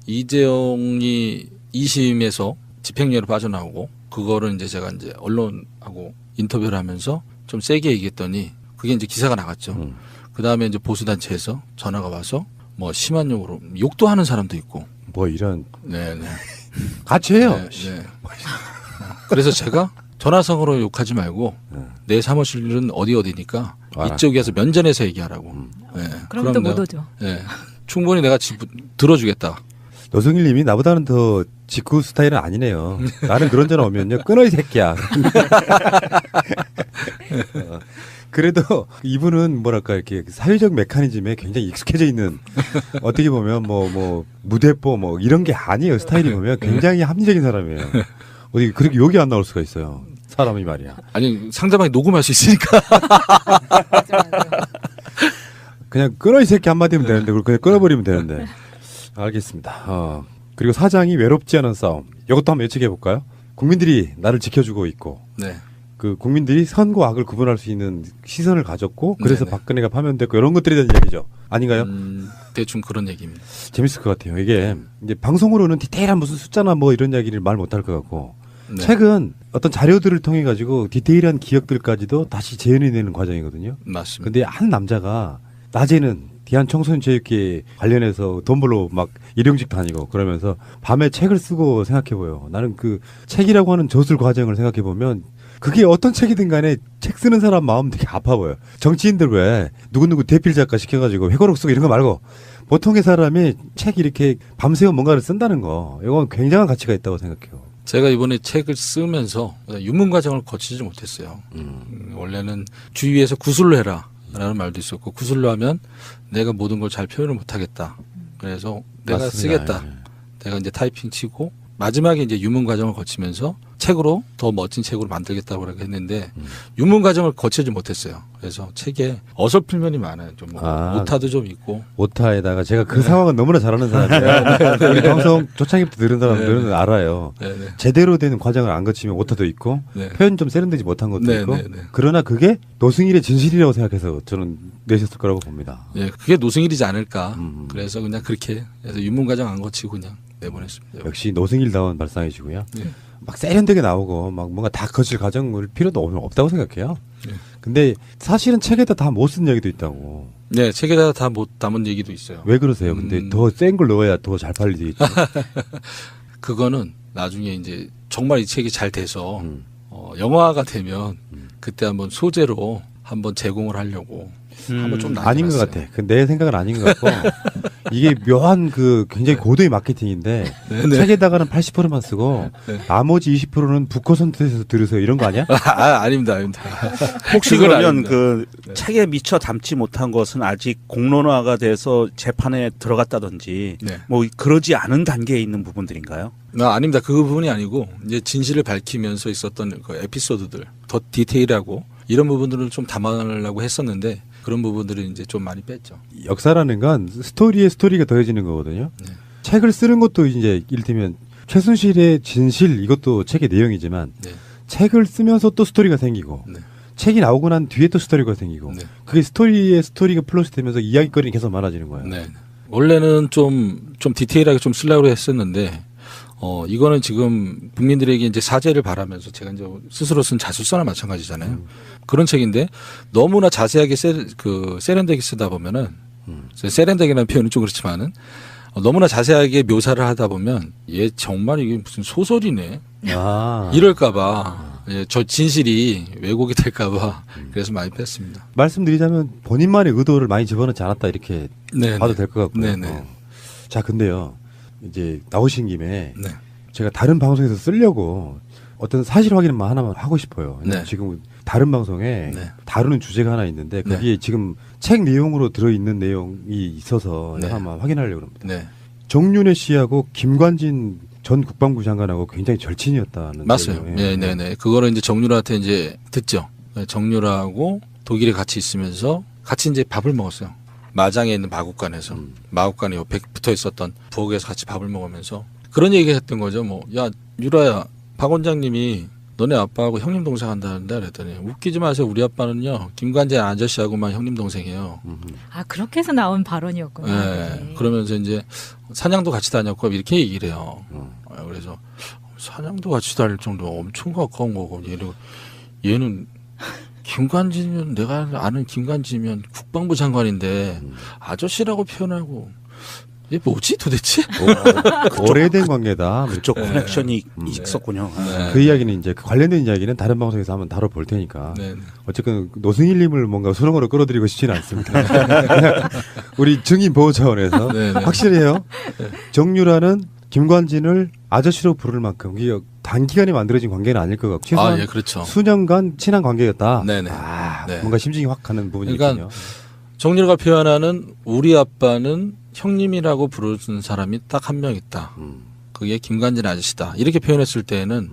이재용이 2심에서 집행유예로 빠져나오고 그거를 이제 제가 이제 언론하고 인터뷰를 하면서 좀 세게 얘기했더니 그게 이제 기사가 나갔죠. 그 다음에 이제 보수단체에서 전화가 와서 뭐 심한 욕도 하는 사람도 있고. 뭐 이런 네네. 같이 해요. 네, 네. 그래서 제가 전화성으로 욕하지 말고 내 사무실은 어디니까 알았어. 이쪽에서 면전에서 얘기하라고. 네. 그럼 또 못 내가, 오죠. 네. 충분히 내가 들어주겠다. 노승일님이 나보다는 더 직구 스타일은 아니네요. 나는 그런 전화 오면요 끊어 이 새끼야. 그래도 이분은 뭐랄까 이렇게 사회적 메커니즘에 굉장히 익숙해져 있는 어떻게 보면 뭐 무대뽀 뭐 이런 게 아니에요. 스타일이 보면 굉장히 합리적인 사람이에요. 어디 그렇게 욕이 안 나올 수가 있어요. 사람이 말이야. 아니 상대방이 녹음할 수 있으니까. 그냥 끊어 이 새끼 한마디면 되는데 그걸 그냥 끊어버리면 되는데. 알겠습니다. 그리고 사장이 외롭지 않은 싸움. 이것도 한번 예측해 볼까요? 국민들이 나를 지켜주고 있고 네. 그 국민들이 선과 악을 구분할 수 있는 시선을 가졌고 그래서 네네. 박근혜가 파면됐고 이런 것들에 대한 이야기죠. 아닌가요? 대충 그런 얘기입니다. 재밌을 것 같아요. 이게 이제 방송으로는 디테일한 무슨 숫자나 뭐 이런 이야기를 말 못할 것 같고 네. 최근 어떤 자료들을 통해 가지고 디테일한 기억들까지도 다시 재현해내는 과정이거든요. 맞습니다. 근데 한 남자가 낮에는 대한청소년체육회 관련해서 돈 벌러 막 일용직 다니고 그러면서 밤에 책을 쓰고 생각해보요. 나는 그 책이라고 하는 저술 과정을 생각해보면 그게 어떤 책이든 간에 책 쓰는 사람 마음 되게 아파 보여. 정치인들 왜 누구누구 대필 작가 시켜가지고 회고록 쓰고 이런 거 말고 보통의 사람이 책 이렇게 밤새워 뭔가를 쓴다는 거 이건 굉장한 가치가 있다고 생각해요. 제가 이번에 책을 쓰면서 유문 과정을 거치지 못했어요. 원래는 주위에서 구술로 해라라는 말도 있었고 구술로 하면 내가 모든 걸 잘 표현을 못하겠다. 그래서 내가 맞습니다. 쓰겠다. 예. 내가 이제 타이핑 치고 마지막에 이제 유문 과정을 거치면서 책으로 더 멋진 책으로 만들겠다고 했는데 유문 과정을 거치지 못했어요. 그래서 책에 어설픈 면이 많아요. 좀 오타도 좀 있고. 오타에다가 제가 그 상황은 너무나 잘하는 사람이에요. 우리 방송 조창입도 들은 사람들은 알아요. 네네. 제대로 된 과정을 안 거치면 오타도 있고 네. 표현 좀 세련되지 못한 것도 네, 있고 네, 네. 그러나 그게 노승일의 진실이라고 생각해서 저는 내셨을 거라고 봅니다. 예, 그게 노승일이지 않을까. 그래서 그냥 그렇게 해서 유문 과정 안 거치고 그냥 내보냈습니다. 역시 노승일다운 발상이시고요. 네. 막 세련되게 나오고 막 뭔가 다 거칠 과정을 필요도 없다고 생각해요. 네. 근데 사실은 책에다 다 못 쓴 얘기도 있다고. 네, 책에다 다 못 담은 얘기도 있어요. 왜 그러세요? 근데 더 센 걸 넣어야 더 잘 팔리지. 그거는 나중에 이제 정말 이 책이 잘 돼서 영화가 되면 그때 한번 소재로 한번 제공을 하려고 한번 좀 아닌 것 남겨놨어요. 같아. 내 생각은 아닌 것 같고 이게 묘한 그 굉장히 고도의 마케팅인데 네. 책에다가는 80%만 쓰고 네. 나머지 20%는 북커선트에서 들으세요. 이런 거 아니야? 아닙니다, 아닙니다. 혹시 그건 그러면 아닙니다. 그 책에 미처 담지 못한 것은 아직 공론화가 돼서 재판에 들어갔다든지 네. 뭐 그러지 않은 단계에 있는 부분들인가요? 아닙니다. 그 부분이 아니고 이제 진실을 밝히면서 있었던 그 에피소드들 더 디테일하고 이런 부분들을 좀 담아내려고 했었는데 그런 부분들을 이제 좀 많이 뺐죠. 역사라는 건 스토리에 스토리가 더해지는 거거든요. 네. 책을 쓰는 것도 이제 이를테면 최순실의 진실 이것도 책의 내용이지만 네. 책을 쓰면서 또 스토리가 생기고 네. 책이 나오고 난 뒤에 또 스토리가 생기고 네. 그게 스토리에 스토리가 플러스 되면서 이야기거리는 계속 많아지는 거예요. 네. 원래는 좀 디테일하게 좀 쓰려고 했었는데 이거는 지금 국민들에게 이제 사죄를 바라면서 제가 이제 스스로 쓴 자술서나 마찬가지잖아요. 그런 책인데 너무나 자세하게 세련되게 쓰다 보면은 세련되게라는 표현은 좀 그렇지만은 너무나 자세하게 묘사를 하다 보면 얘 정말 이게 무슨 소설이네 아. 이럴까봐 저 진실이 왜곡이 될까봐 그래서 많이 뺐습니다. 말씀드리자면 본인만의 의도를 많이 집어넣지 않았다 이렇게 네. 봐도 될 것 같고요. 네네. 자, 근데요. 이제 나오신 김에 네. 제가 다른 방송에서 쓰려고 어떤 사실 확인만 하나만 하고 싶어요. 네. 지금 다른 방송에 네. 다루는 주제가 하나 있는데 거기에 지금 책 내용으로 들어있는 내용이 있어서 네. 한번 확인하려고 합니다. 네. 정윤회 씨하고 김관진 전 국방부 장관하고 굉장히 절친이었다는 맞아요. 내용이에요. 네네네. 그거를 이제 정유라한테 이제 듣죠. 정유라하고 독일에 같이 있으면서 같이 이제 밥을 먹었어요. 마장에 있는 마국간에서 마국간에 옆에 붙어 있었던 부엌에서 같이 밥을 먹으면서 그런 얘기 했던 거죠. 뭐, 야, 유라야, 박 원장님이 너네 아빠하고 형님 동생 한다는데 그랬더니 웃기지 마세요. 우리 아빠는요, 김관진 아저씨하고만 형님 동생이에요. 아 그렇게 해서 나온 발언이었구나. 네. 네. 그러면서 이제 사냥도 같이 다녔고 이렇게 얘기를 해요. 그래서 사냥도 같이 다닐 정도 엄청 가까운 거고 얘는 김관진은 내가 아는 김관진이면 국방부 장관인데 아저씨라고 표현하고 이게 뭐지 도대체? 오래된 관계다. 그쪽 커넥션이 있었군요. 네. 그 이야기는 이제 그 관련된 이야기는 다른 방송에서 한번 다뤄볼 테니까. 네. 어쨌든 노승일님을 뭔가 수렁으로 끌어들이고 싶지는 않습니다. 그냥 우리 증인 보호 차원에서 네, 네. 확실해요. 정유라는 김관진을 아저씨로 부를 만큼 이게 단기간에 만들어진 관계는 아닐 것 같고 최소한 아, 예, 그렇죠. 수년간 친한 관계였다. 네네. 아, 네. 뭔가 심증이 확 가는 부분이 그러니까 있군요. 정유라가 표현하는 우리 아빠는 형님이라고 부르는 사람이 딱 한 명 있다. 그게 김관진 아저씨다. 이렇게 표현했을 때에는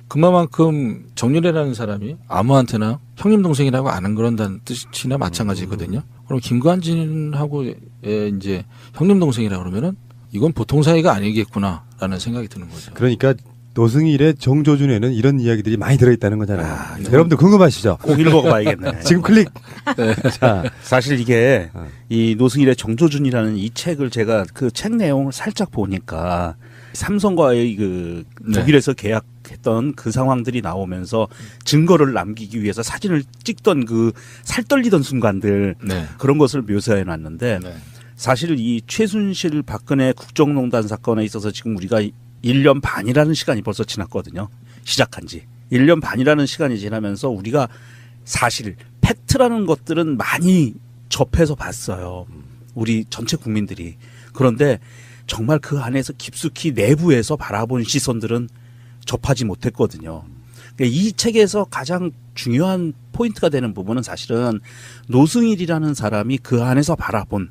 그만큼 정유라라는 사람이 아무한테나 형님 동생이라고 안 그런다는 뜻이나 마찬가지거든요. 그럼 김관진하고 이제 형님 동생이라 그러면은 이건 보통 사이가 아니겠구나라는 생각이 드는 거죠. 그러니까 노승일의 정조준에는 이런 이야기들이 많이 들어있다는 거잖아요. 아, 네. 여러분들 궁금하시죠? 꼭 읽어봐야겠네. 지금 클릭. 자, 사실 이게 어. 이 노승일의 정조준이라는 이 책을 제가 그 책 내용을 살짝 보니까 삼성과의 그 네. 독일에서 계약했던 그 상황들이 나오면서 증거를 남기기 위해서 사진을 찍던 그 살떨리던 순간들 네. 그런 것을 묘사해 놨는데 네. 사실 이 최순실 박근혜 국정농단 사건에 있어서 지금 우리가 1년 반이라는 시간이 벌써 지났거든요. 시작한 지. 1년 반이라는 시간이 지나면서 우리가 사실 팩트라는 것들은 많이 접해서 봤어요. 우리 전체 국민들이. 그런데 정말 그 안에서 깊숙이 내부에서 바라본 시선들은 접하지 못했거든요. 그러니까 이 책에서 가장 중요한 포인트가 되는 부분은 사실은 노승일이라는 사람이 그 안에서 바라본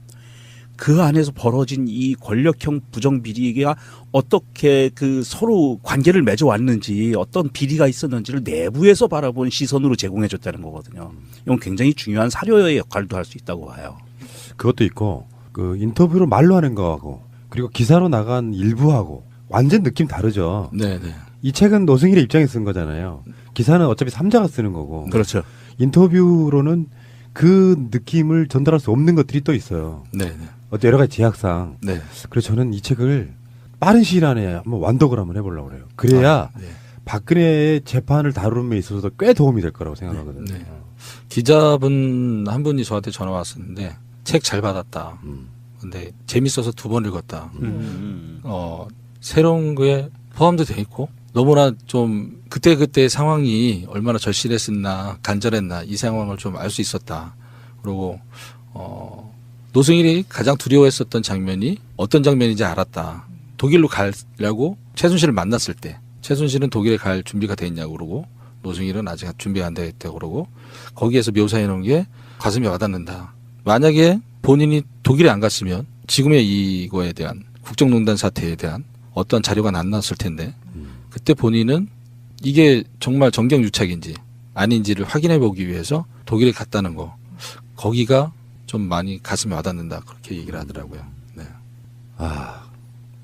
그 안에서 벌어진 이 권력형 부정비리가 어떻게 그 서로 관계를 맺어왔는지 어떤 비리가 있었는지를 내부에서 바라본 시선으로 제공해줬다는 거거든요. 이건 굉장히 중요한 사료의 역할도 할 수 있다고 봐요. 그것도 있고 그 인터뷰로 말로 하는 거하고 그리고 기사로 나간 일부하고 완전 느낌 다르죠. 네, 네. 이 책은 노승일의 입장에 쓴 거잖아요. 기사는 어차피 삼자가 쓰는 거고 그렇죠. 인터뷰로는 그 느낌을 전달할 수 없는 것들이 또 있어요. 네, 네. 어떤 여러 가지 제약상. 네. 그래서 저는 이 책을 빠른 시일 안에 한번 완독을 한번 해보려고 그래요. 그래야 네. 박근혜의 재판을 다루는 데 있어서도 꽤 도움이 될 거라고 생각하거든요. 네. 기자분 한 분이 저한테 전화 왔었는데 책 잘 받았다. 근데 재밌어서 2번 읽었다. 새로운 거에 포함도 돼 있고 너무나 좀 그때 상황이 얼마나 절실했었나 간절했나 이 상황을 좀 알 수 있었다. 그리고 노승일이 가장 두려워했었던 장면이 어떤 장면인지 알았다. 독일로 가려고 최순실을 만났을 때 최순실은 독일에 갈 준비가 돼 있냐고 그러고 노승일은 아직 준비가 안 돼 있다고 그러고 거기에서 묘사해 놓은 게 가슴이 와닿는다. 만약에 본인이 독일에 안 갔으면 지금의 이거에 대한 국정농단 사태에 대한 어떤 자료가 안 나왔을 텐데 그때 본인은 이게 정말 정경유착인지 아닌지를 확인해 보기 위해서 독일에 갔다는 거 거기가 좀 많이 가슴에 와닿는다 그렇게 얘기를 하더라고요. 네. 아,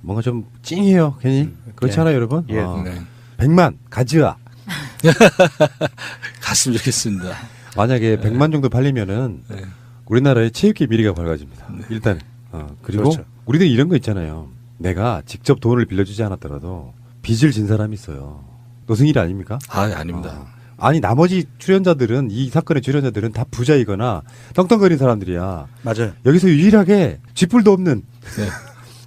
뭔가 좀 찡해요, 괜히. 그렇잖아요, 여러분? 예. 네. 100만, 가즈아. 갔으면 좋겠습니다. 만약에 100만 정도 팔리면은 네. 우리나라의 체육계 미래가 밝아집니다. 일단. 그리고 그렇죠. 우리도 이런 거 있잖아요. 내가 직접 돈을 빌려주지 않았더라도 빚을 진 사람이 있어요. 노승일이 아닙니까? 아, 아닙니다. 아니 나머지 출연자들은 이 사건의 출연자들은 다 부자이거나 떵떵거리는 사람들이야. 맞아요. 여기서 유일하게 쥐뿔도 없는 네.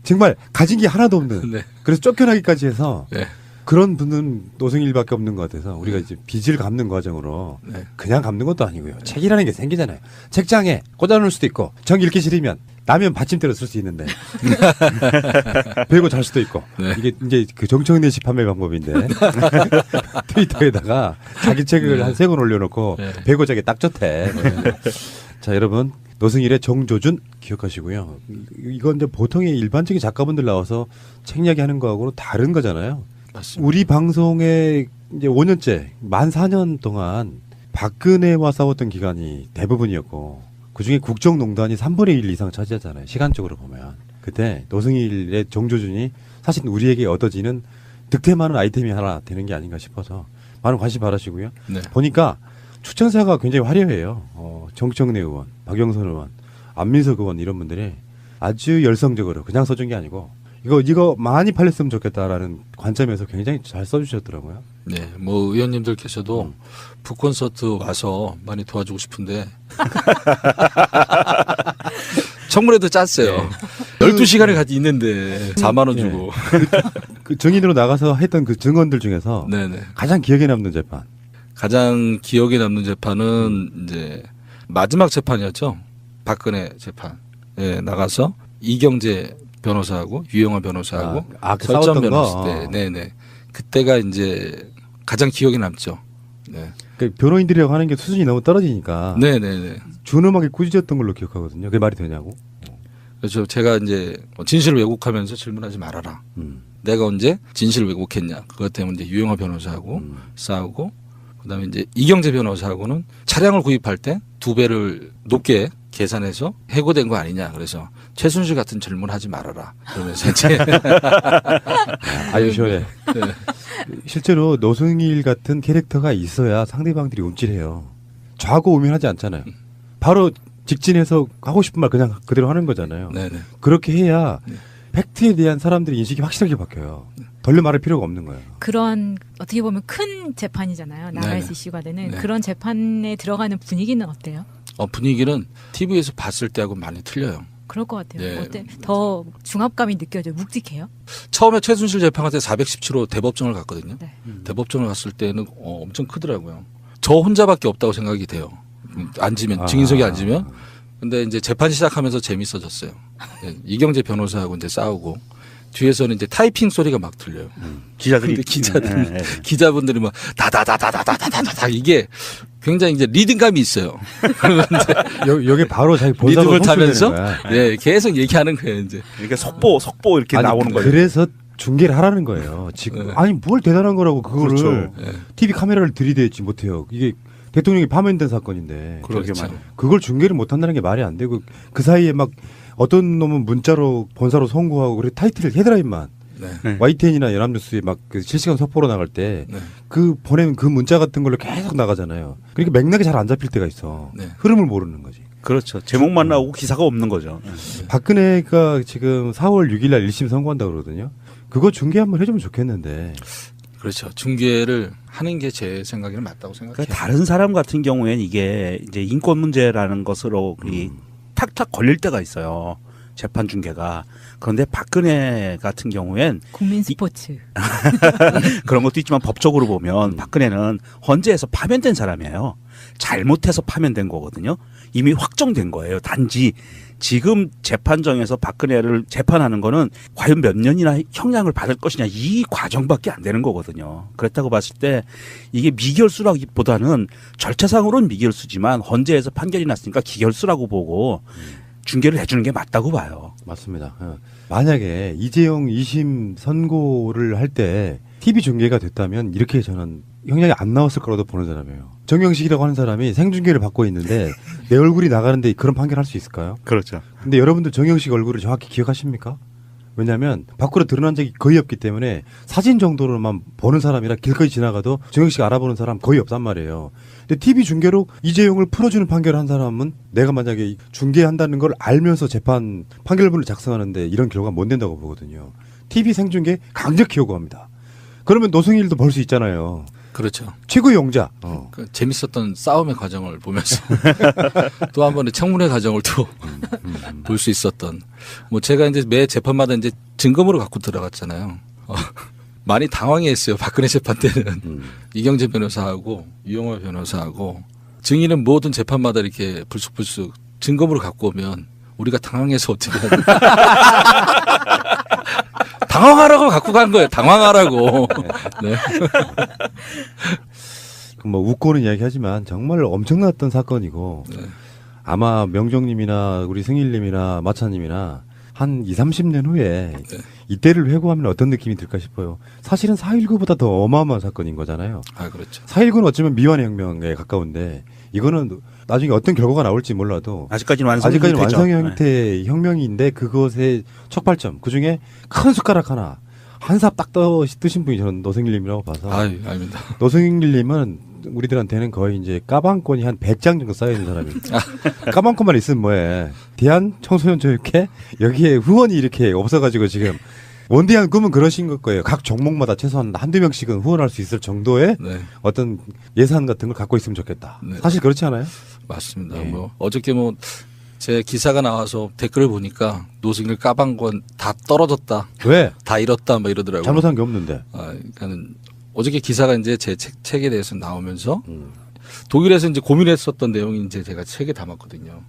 정말 가진 게 하나도 없는 네. 그래서 쫓겨나기까지 해서 네. 그런 분은 노승일밖에 없는 것 같아서 우리가 이제 빚을 갚는 과정으로 네. 그냥 갚는 것도 아니고요. 책이라는 게 생기잖아요. 책장에 꽂아놓을 수도 있고 정 읽기 싫으면 라면 받침대로 쓸 수 있는데 베고 잘 수도 있고 네. 이게 이제 그 정청래식 판매 방법인데 트위터에다가 자기 책을 네. 한 3권 올려놓고 네. 베고 자기 딱 좋대. 자 여러분 노승일의 정조준 기억하시고요. 이건 이제 보통의 일반적인 작가분들 나와서 책 이야기하는 거하고는 다른 거잖아요. 맞습니다. 우리 방송에 이제 5년째 만 4년 동안 박근혜와 싸웠던 기간이 대부분이었고 그중에 국정농단이 3분의 1 이상 차지하잖아요. 시간적으로 보면. 그때 노승일의 정조준이 사실 우리에게 얻어지는 득템 많은 아이템이 하나 되는 게 아닌가 싶어서 많은 관심 바라시고요. 네. 보니까 추천사가 굉장히 화려해요. 정청래 의원, 박영선 의원, 안민석 의원 이런 분들이 아주 열성적으로 그냥 써준 게 아니고 이거 많이 팔렸으면 좋겠다라는 관점에서 굉장히 잘 써주셨더라고요. 네, 뭐 의원님들께서도 북콘서트 와서 많이 도와주고 싶은데 청문회도 짰어요. 12시간을 같이 있는데 4만 원 주고. 그 증인으로 나가서 했던 그 증언들 중에서 네네. 가장 기억에 남는 재판. 가장 기억에 남는 재판은 이제 마지막 재판이었죠. 박근혜 재판. 예, 나가서 이경재 변호사하고 유영하 변호사하고 그 설전 싸웠던 변호사 거. 때, 네네. 그때가 이제 가장 기억에 남죠. 네, 그 변호인들이라고 하는 게 수준이 너무 떨어지니까 네네네. 준엄하게 꾸짖었던 걸로 기억하거든요. 그게 말이 되냐고. 그래서 제가 이제 진실을 왜곡하면서 질문하지 말아라. 내가 언제 진실을 왜곡했냐. 그것 때문에 이제 유영하 변호사하고 싸우고, 그다음에 이제 이경재 변호사하고는 차량을 구입할 때 2배를 높게 계산해서 해고된 거 아니냐. 그래서 최순실 같은 질문하지 말아라. 그러면서 이제 아유 시원해. 네. 실제로 노승일 같은 캐릭터가 있어야 상대방들이 움찔해요. 좌고우면하지 않잖아요. 바로 직진해서 하고 싶은 말 그냥 그대로 하는 거잖아요. 네네. 그렇게 해야 팩트에 대한 사람들의 인식이 확실하게 바뀌어요. 덜려 말할 필요가 없는 거예요. 그런 어떻게 보면 큰 재판이잖아요. 나라에서 네네. 이슈가 되는 네. 그런 재판에 들어가는 분위기는 어때요? 분위기는 TV에서 봤을 때하고 많이 틀려요. 그럴 것 같아요. 네. 어때? 더 중압감이 느껴져요. 묵직해요? 처음에 최순실 재판할 때 417호 대법정을 갔거든요. 네. 대법정을 갔을 때는 엄청 크더라고요. 저 혼자밖에 없다고 생각이 돼요. 앉으면 증인석에 앉으면. 근데 이제 재판 시작하면서 재밌어졌어요. 예, 이경재 변호사하고 이제 싸우고 뒤에서는 이제 타이핑 소리가 막 들려요. 기자들이 근데 기자들 네, 네. 기자분들이 막 다다다다다다다다다 이게 굉장히 이제 리듬감이 있어요. 그러면 이제 여기 바로 자기 본사로 리듬을 타면서 송출되는 거야. 네, 계속 얘기하는 거예요. 이제 이렇게 속보 이렇게 아니, 나오는 거예요. 그래서 중계를 하라는 거예요. 지금 네. 아니 뭘 대단한 거라고 그거를 그렇죠. 네. TV 카메라를 들이대지 못해요. 이게 대통령이 파면된 사건인데 그러게 그렇죠. 말이에요. 그걸 중계를 못 한다는 게 말이 안 되고 그 사이에 막 어떤 놈은 문자로 본사로 송고하고 그리고 타이틀을 헤드라인만 네. 네. YTN이나 연합뉴스에 막 그 실시간 속보로 나갈 때 네. 그 보내는 그 문자 같은 걸로 계속 나가잖아요. 그러니까 맥락이 잘 안 잡힐 때가 있어. 네. 흐름을 모르는 거지. 그렇죠. 제목만 나오고 기사가 없는 거죠. 박근혜가 지금 4월 6일 날 1심 선고한다고 그러거든요. 그거 중계 한번 해주면 좋겠는데. 그렇죠. 중계를 하는 게 제 생각에는 맞다고 생각해요. 그러니까 다른 사람 같은 경우에는 이게 이제 인권 문제라는 것으로 이 탁탁 걸릴 때가 있어요. 재판 중계가. 그런데 박근혜 같은 경우엔 국민 스포츠. 그런 것도 있지만 법적으로 보면 박근혜는 헌재에서 파면된 사람이에요. 잘못해서 파면된 거거든요. 이미 확정된 거예요. 단지 지금 재판정에서 박근혜를 재판하는 거는 과연 몇 년이나 형량을 받을 것이냐 이 과정밖에 안 되는 거거든요. 그렇다고 봤을 때 이게 미결수라기보다는 절차상으로는 미결수지만 헌재에서 판결이 났으니까 기결수라고 보고 중계를 해주는 게 맞다고 봐요. 맞습니다. 만약에 이재용 2심 선고를 할 때 TV 중계가 됐다면 이렇게 저는 형량이 안 나왔을 거라도 보는 사람이에요. 정영식이라고 하는 사람이 생중계를 받고 있는데 내 얼굴이 나가는데 그런 판결할 수 있을까요? 그렇죠. 근데 여러분들 정영식 얼굴을 정확히 기억하십니까? 왜냐하면 밖으로 드러난 적이 거의 없기 때문에 사진 정도로만 보는 사람이라 길거리 지나가도 정영식 알아보는 사람 거의 없단 말이에요. 근데 TV 중계로 이재용을 풀어주는 판결을 한 사람은 내가 만약에 중계한다는 걸 알면서 재판 판결문을 작성하는데 이런 결과가 못 된다고 보거든요. TV 생중계 강력히 요구합니다. 그러면 노승일도 볼 수 있잖아요. 그렇죠. 최고의 용자. 그 재밌었던 싸움의 과정을 보면서 또 한 번의 청문회 과정을 또 볼 수 있었던. 뭐 제가 이제 매 재판마다 이제 증거물을 갖고 들어갔잖아요. 많이 당황했어요. 박근혜 재판 때는 이경재 변호사하고 유영하 변호사하고 증인은 모든 재판마다 이렇게 불쑥불쑥 증거물을 갖고 오면 우리가 당황해서 어떻게 해야 돼? 당황하라고 갖고 간 거예요. 당황하라고. 네. 뭐 웃고는 이야기하지만 정말 엄청났던 사건이고 네. 아마 명정님이나 우리 승일님이나 마차님이나 한 20, 30년 후에 네. 이때를 회고하면 어떤 느낌이 들까 싶어요. 사실은 4.19보다 더 어마어마한 사건인 거잖아요. 아, 그렇죠. 4.19는 어쩌면 미완의 혁명에 가까운데 이거는 나중에 어떤 결과가 나올지 몰라도 아직까지는 완성 아직까지는 형태죠. 완성 형태의 혁명인데 그것의 촉발점 그중에 큰 숟가락 하나 한 삽 딱 뜨신 분이 저는 노승일님이라고 봐서 아유, 아닙니다. 노승일님은 우리들한테는 거의 이제 까방권이 한 100장 정도 쌓여있는 사람입니다. 까방권만 있으면 뭐해. 대한 청소년 교육회 여기에 후원이 이렇게 없어가지고 지금 원대한 꿈은 그러신 거예요. 각 종목마다 최소한 한두 명씩은 후원할 수 있을 정도의 네, 어떤 예산 같은 걸 갖고 있으면 좋겠다. 네. 사실 그렇지 않아요? 맞습니다. 예. 뭐 어저께 뭐 제 기사가 나와서 댓글을 보니까 노승일 까방 건 다 떨어졌다, 왜? 다 잃었다, 뭐 이러더라고요. 잘못한 게 없는데. 그러니까는 어저께 기사가 이제 제 책에 대해서 나오면서 독일에서 이제 고민했었던 내용이 이제 제가 책에 담았거든요.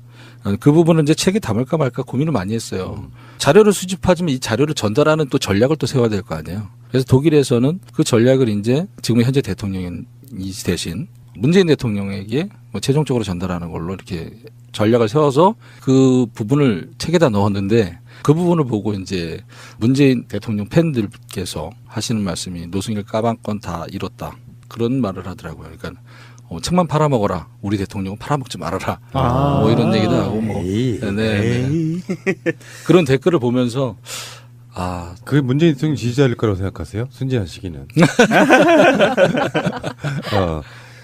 그 부분은 이제 책에 담을까 말까 고민을 많이 했어요. 자료를 수집하지만 이 자료를 전달하는 또 전략을 또 세워야 될 거 아니에요. 그래서 독일에서는 그 전략을 이제 지금 현재 대통령이 대신 문재인 대통령에게 뭐 최종적으로 전달하는 걸로 이렇게 전략을 세워서 그 부분을 책에다 넣었는데 그 부분을 보고 이제 문재인 대통령 팬들께서 하시는 말씀이 노승일 까방권 다 잃었다. 그런 말을 하더라고요. 그러니까 책만 팔아먹어라. 우리 대통령은 팔아먹지 말아라. 뭐 이런 얘기도 하고 뭐. 에이, 네. 그런 댓글을 보면서 아, 그게 문재인 대통령 지지자일 거라고 생각하세요? 순진한 시기는.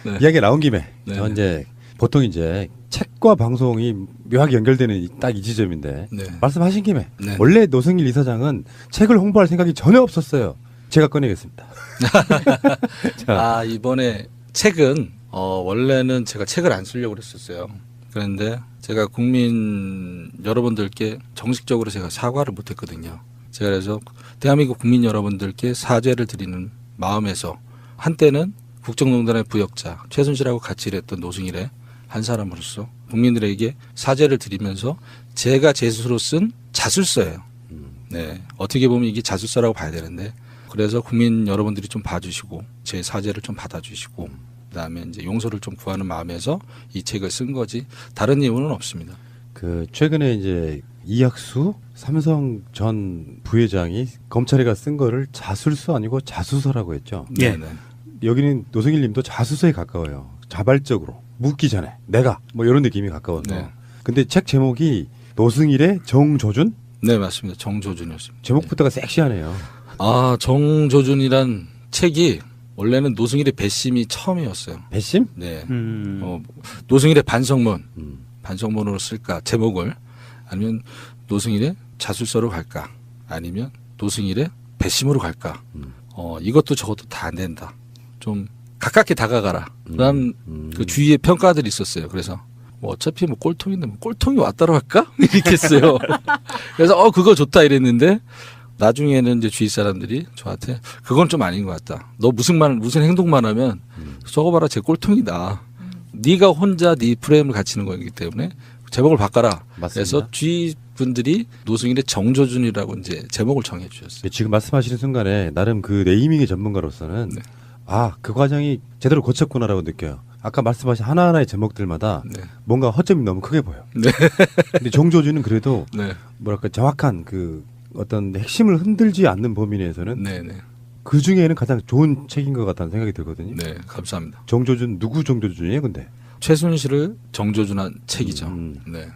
네. 이야기 나온 김에 네. 저 이제 보통 이제 책과 방송이 묘하게 연결되는 딱 이 지점인데 네. 말씀하신 김에 네. 원래 노승일 이사장은 책을 홍보할 생각이 전혀 없었어요. 제가 꺼내겠습니다. 아, 이번에 책은 원래는 제가 책을 안 쓰려고 그랬었어요. 그런데 제가 국민 여러분들께 정식적으로 제가 사과를 못했거든요. 제가 그래서 대한민국 국민 여러분들께 사죄를 드리는 마음에서 한때는 국정농단의 부역자 최순실하고 같이 일했던 노승일의 한 사람으로서 국민들에게 사죄를 드리면서 제가 제 스스로 쓴 자술서예요. 네, 어떻게 보면 이게 자술서라고 봐야 되는데 그래서 국민 여러분들이 좀 봐주시고 제 사죄를 좀 받아주시고 그다음에 이제 용서를 좀 구하는 마음에서 이 책을 쓴 거지 다른 이유는 없습니다. 그 최근에 이제 이학수 삼성 전 부회장이 검찰에가 쓴 거를 자술서 아니고 자수서라고 했죠. 예. 네, 네. 여기는 노승일 님도 자수서에 가까워요. 자발적으로 묻기 전에 내가 뭐 이런 느낌이 가까워서. 네. 근데 책 제목이 노승일의 정조준? 네, 맞습니다. 정조준이었습니다. 제목부터가 섹시하네요. 아, 정조준이란 책이 원래는 노승일의 배심이 처음이었어요. 배심? 네. 노승일의 반성문, 반성문으로 쓸까 제목을 아니면 노승일의 자술서로 갈까 아니면 노승일의 배심으로 갈까 이것도 저것도 다 안 된다. 좀 가깝게 다가가라. 그런 그 주위에 평가들이 있었어요. 그래서 뭐 어차피 뭐 꼴통인데 뭐 꼴통이 왔다로 할까? 이렇게 했어요. 그래서 그거 좋다 이랬는데 나중에는 이제 주위 사람들이 저한테 그건 좀 아닌 것 같다. 너 무슨 행동만 하면 저거 봐라 제 꼴통이다. 네가 혼자 네 프레임을 갖추는 거기 때문에 제목을 바꿔라. 맞습니다. 그래서 주위 분들이 노승일의 정조준이라고 이제 제목을 정해 주셨어요. 지금 말씀하시는 순간에 나름 그 네이밍의 전문가로서는 네. 아, 그 과정이 제대로 거쳤구나라고 느껴요. 아까 말씀하신 하나하나의 제목들마다 네. 뭔가 허점이 너무 크게 보여. 네. 근데 정조준은 그래도 네. 뭐랄까 정확한 그 어떤 핵심을 흔들지 않는 범위 내에서는 네, 네. 그 중에는 가장 좋은 책인 것 같다는 생각이 들거든요. 네, 감사합니다. 정조준 누구 정조준이에요, 근데? 최순실을 정조준한 책이죠. 네.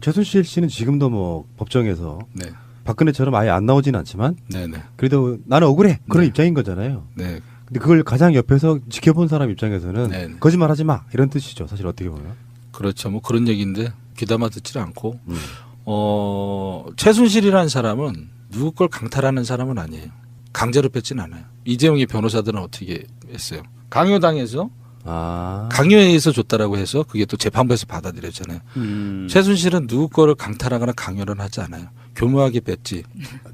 최순실 씨는 지금도 뭐 법정에서 네. 박근혜처럼 아예 안 나오진 않지만 네, 네. 그래도 나는 억울해 그런 네. 입장인 거잖아요. 네. 근데 그걸 가장 옆에서 지켜본 사람 입장에서는 네. 거짓말하지 마 이런 뜻이죠. 사실 어떻게 보면. 그렇죠. 뭐 그런 얘기인데 귀담아 듣질 않고 최순실이라는 사람은 누구 걸 강탈하는 사람은 아니에요. 강제로 뺏진 않아요. 이재용의 변호사들은 어떻게 했어요? 강요당해서 아. 강요에 의해서 줬다라고 해서 그게 또 재판부에서 받아들였잖아요. 최순실은 누구 거를 강탈하거나 강요를 하지 않아요. 교묘하게 뺐지.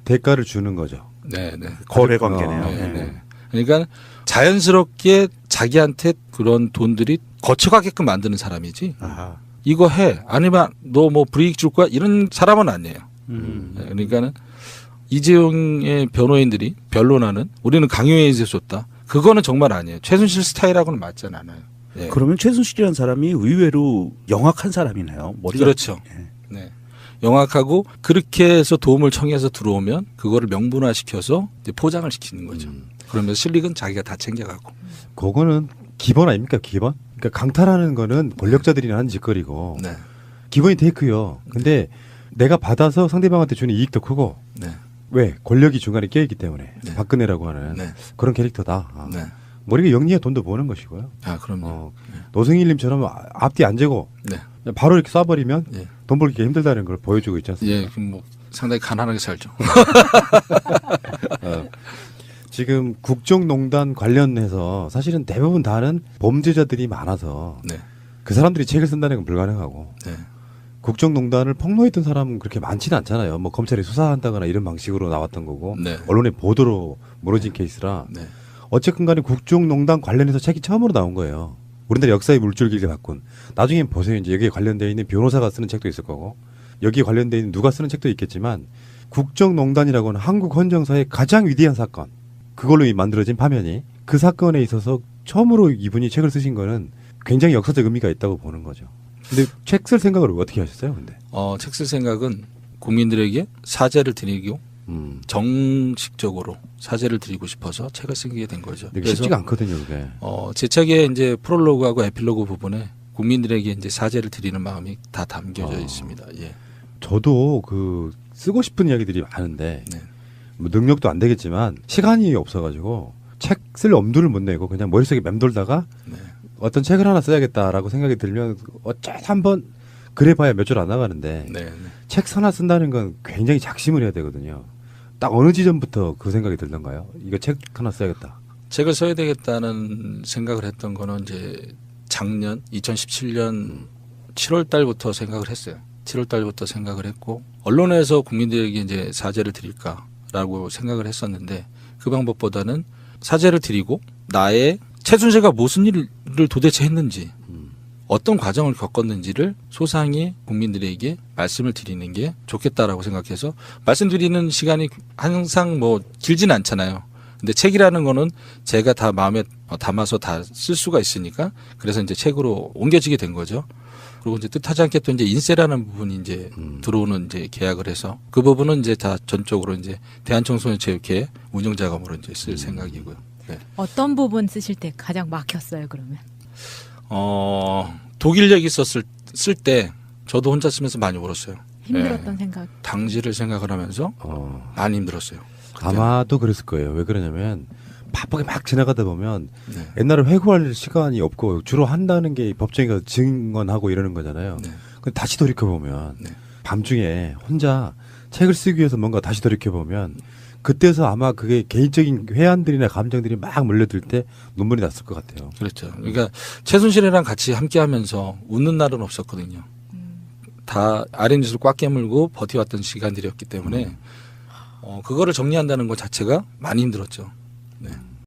대가를 주는 거죠. 네, 네. 거래 관계네요. 네, 네. 그러니까 자연스럽게 자기한테 그런 돈들이 거쳐가게끔 만드는 사람이지. 아하. 이거 해. 아니면 너 뭐 불이익 줄 거야? 이런 사람은 아니에요. 네, 그러니까는 이재용의 변호인들이 변론하는 우리는 강요에 의해서 줬다. 그거는 정말 아니에요. 최순실 스타일하고는 맞지 않아요. 네. 그러면 최순실이라는 사람이 의외로 영악한 사람이네요. 머리가. 그렇죠. 네. 영악하고 그렇게 해서 도움을 청해서 들어오면 그거를 명분화시켜서 이제 포장을 시키는 거죠. 그러면서 실익은 자기가 다 챙겨가고. 그거는 기본 아닙니까? 기본? 그러니까 강탈하는 거는 권력자들이 하는 짓거리고 네. 기본이 테이크요. 근데 내가 받아서 상대방한테 주는 이익도 크고 네. 왜? 권력이 중간에 껴있기 때문에 네. 박근혜라고 하는 네. 그런 캐릭터다. 아. 네. 머리가 영리해 돈도 버는 것이고요. 아, 그럼요. 노승일님처럼 앞뒤 안 재고 네. 바로 이렇게 쏴버리면 예. 돈 벌기 힘들다는 걸 보여주고 있지 않습니까? 예, 그럼 뭐 상당히 가난하게 살죠. 지금 국정농단 관련해서 사실은 대부분 다는 범죄자들이 많아서 네. 그 사람들이 책을 쓴다는 건 불가능하고 네. 국정농단을 폭로했던 사람은 그렇게 많지는 않잖아요. 뭐 검찰이 수사한다거나 이런 방식으로 나왔던 거고 네. 언론의 보도로 무너진 케이스라 네. 어쨌든 간에 국정농단 관련해서 책이 처음으로 나온 거예요. 우리나라 역사의 물줄기를 바꾼. 나중에 보세요. 이제 여기에 관련되어 있는 변호사가 쓰는 책도 있을 거고 여기에 관련되어 있는 누가 쓰는 책도 있겠지만 국정농단이라고 하는 한국 헌정사의 가장 위대한 사건 그걸로 만들어진 파면이 그 사건에 있어서 처음으로 이분이 책을 쓰신 거는 굉장히 역사적 의미가 있다고 보는 거죠. 근데 책 쓸 생각을 어떻게 하셨어요? 근데 책 쓸 생각은 국민들에게 사죄를 드리고 정식적으로 사죄를 드리고 싶어서 책을 쓰게 된 거죠. 되게 쉽지가 않거든요, 그게. 제 책의 이제 프롤로그하고 에필로그 부분에 국민들에게 이제 사죄를 드리는 마음이 다 담겨져 있습니다. 예. 저도 그 쓰고 싶은 이야기들이 많은데 네. 뭐 능력도 안 되겠지만 시간이 없어가지고 책 쓸 엄두를 못 내고 그냥 머릿속에 맴돌다가 네. 어떤 책을 하나 써야겠다라고 생각이 들면 어쩌다 한번 그래봐야 몇 줄 안 나가는데 네. 네. 책 하나 쓴다는 건 굉장히 작심을 해야 되거든요. 딱 어느 지점부터 그 생각이 들던가요? 이거 책 하나 써야겠다. 책을 써야 되겠다는 생각을 했던 거는 이제 작년 2017년 7월 달부터 생각을 했어요. 7월 달부터 생각을 했고 언론에서 국민들에게 이제 사죄를 드릴까라고 생각을 했었는데 그 방법보다는 사죄를 드리고 나의 최순실가 무슨 일을 도대체 했는지 어떤 과정을 겪었는지를 소상히 국민들에게 말씀을 드리는 게 좋겠다라고 생각해서 말씀드리는 시간이 항상 뭐 길진 않잖아요. 근데 책이라는 거는 제가 다 마음에 담아서 다 쓸 수가 있으니까 그래서 이제 책으로 옮겨지게 된 거죠. 그리고 이제 뜻하지 않게 또 이제 인쇄라는 부분이 이제 들어오는 이제 계약을 해서 그 부분은 이제 다 전적으로 이제 대한청소년체육회 운영자금으로 이제 쓸 생각이고요. 네. 어떤 부분 쓰실 때 가장 막혔어요, 그러면? 독일 얘기 쓸 때 저도 혼자 쓰면서 많이 울었어요. 힘들었던 생각. 당시를 생각을 하면서 많이 힘들었어요. 아마도 그랬을 거예요. 왜 그러냐면 바쁘게 막 지나가다 보면 네. 옛날에 회고할 시간이 없고 주로 한다는 게 법정에 증언하고 이러는 거잖아요. 네. 근데 다시 돌이켜보면 네. 밤중에 혼자 책을 쓰기 위해서 뭔가 다시 돌이켜보면 그때서 아마 그게 개인적인 회한들이나 감정들이 막 몰려들 때 눈물이 났을 것 같아요. 그렇죠. 그러니까 최순실이랑 같이 함께하면서 웃는 날은 없었거든요. 다 아랫입술을 꽉 깨물고 버텨왔던 시간들이었기 때문에 그거를 정리한다는 것 자체가 많이 힘들었죠. 네.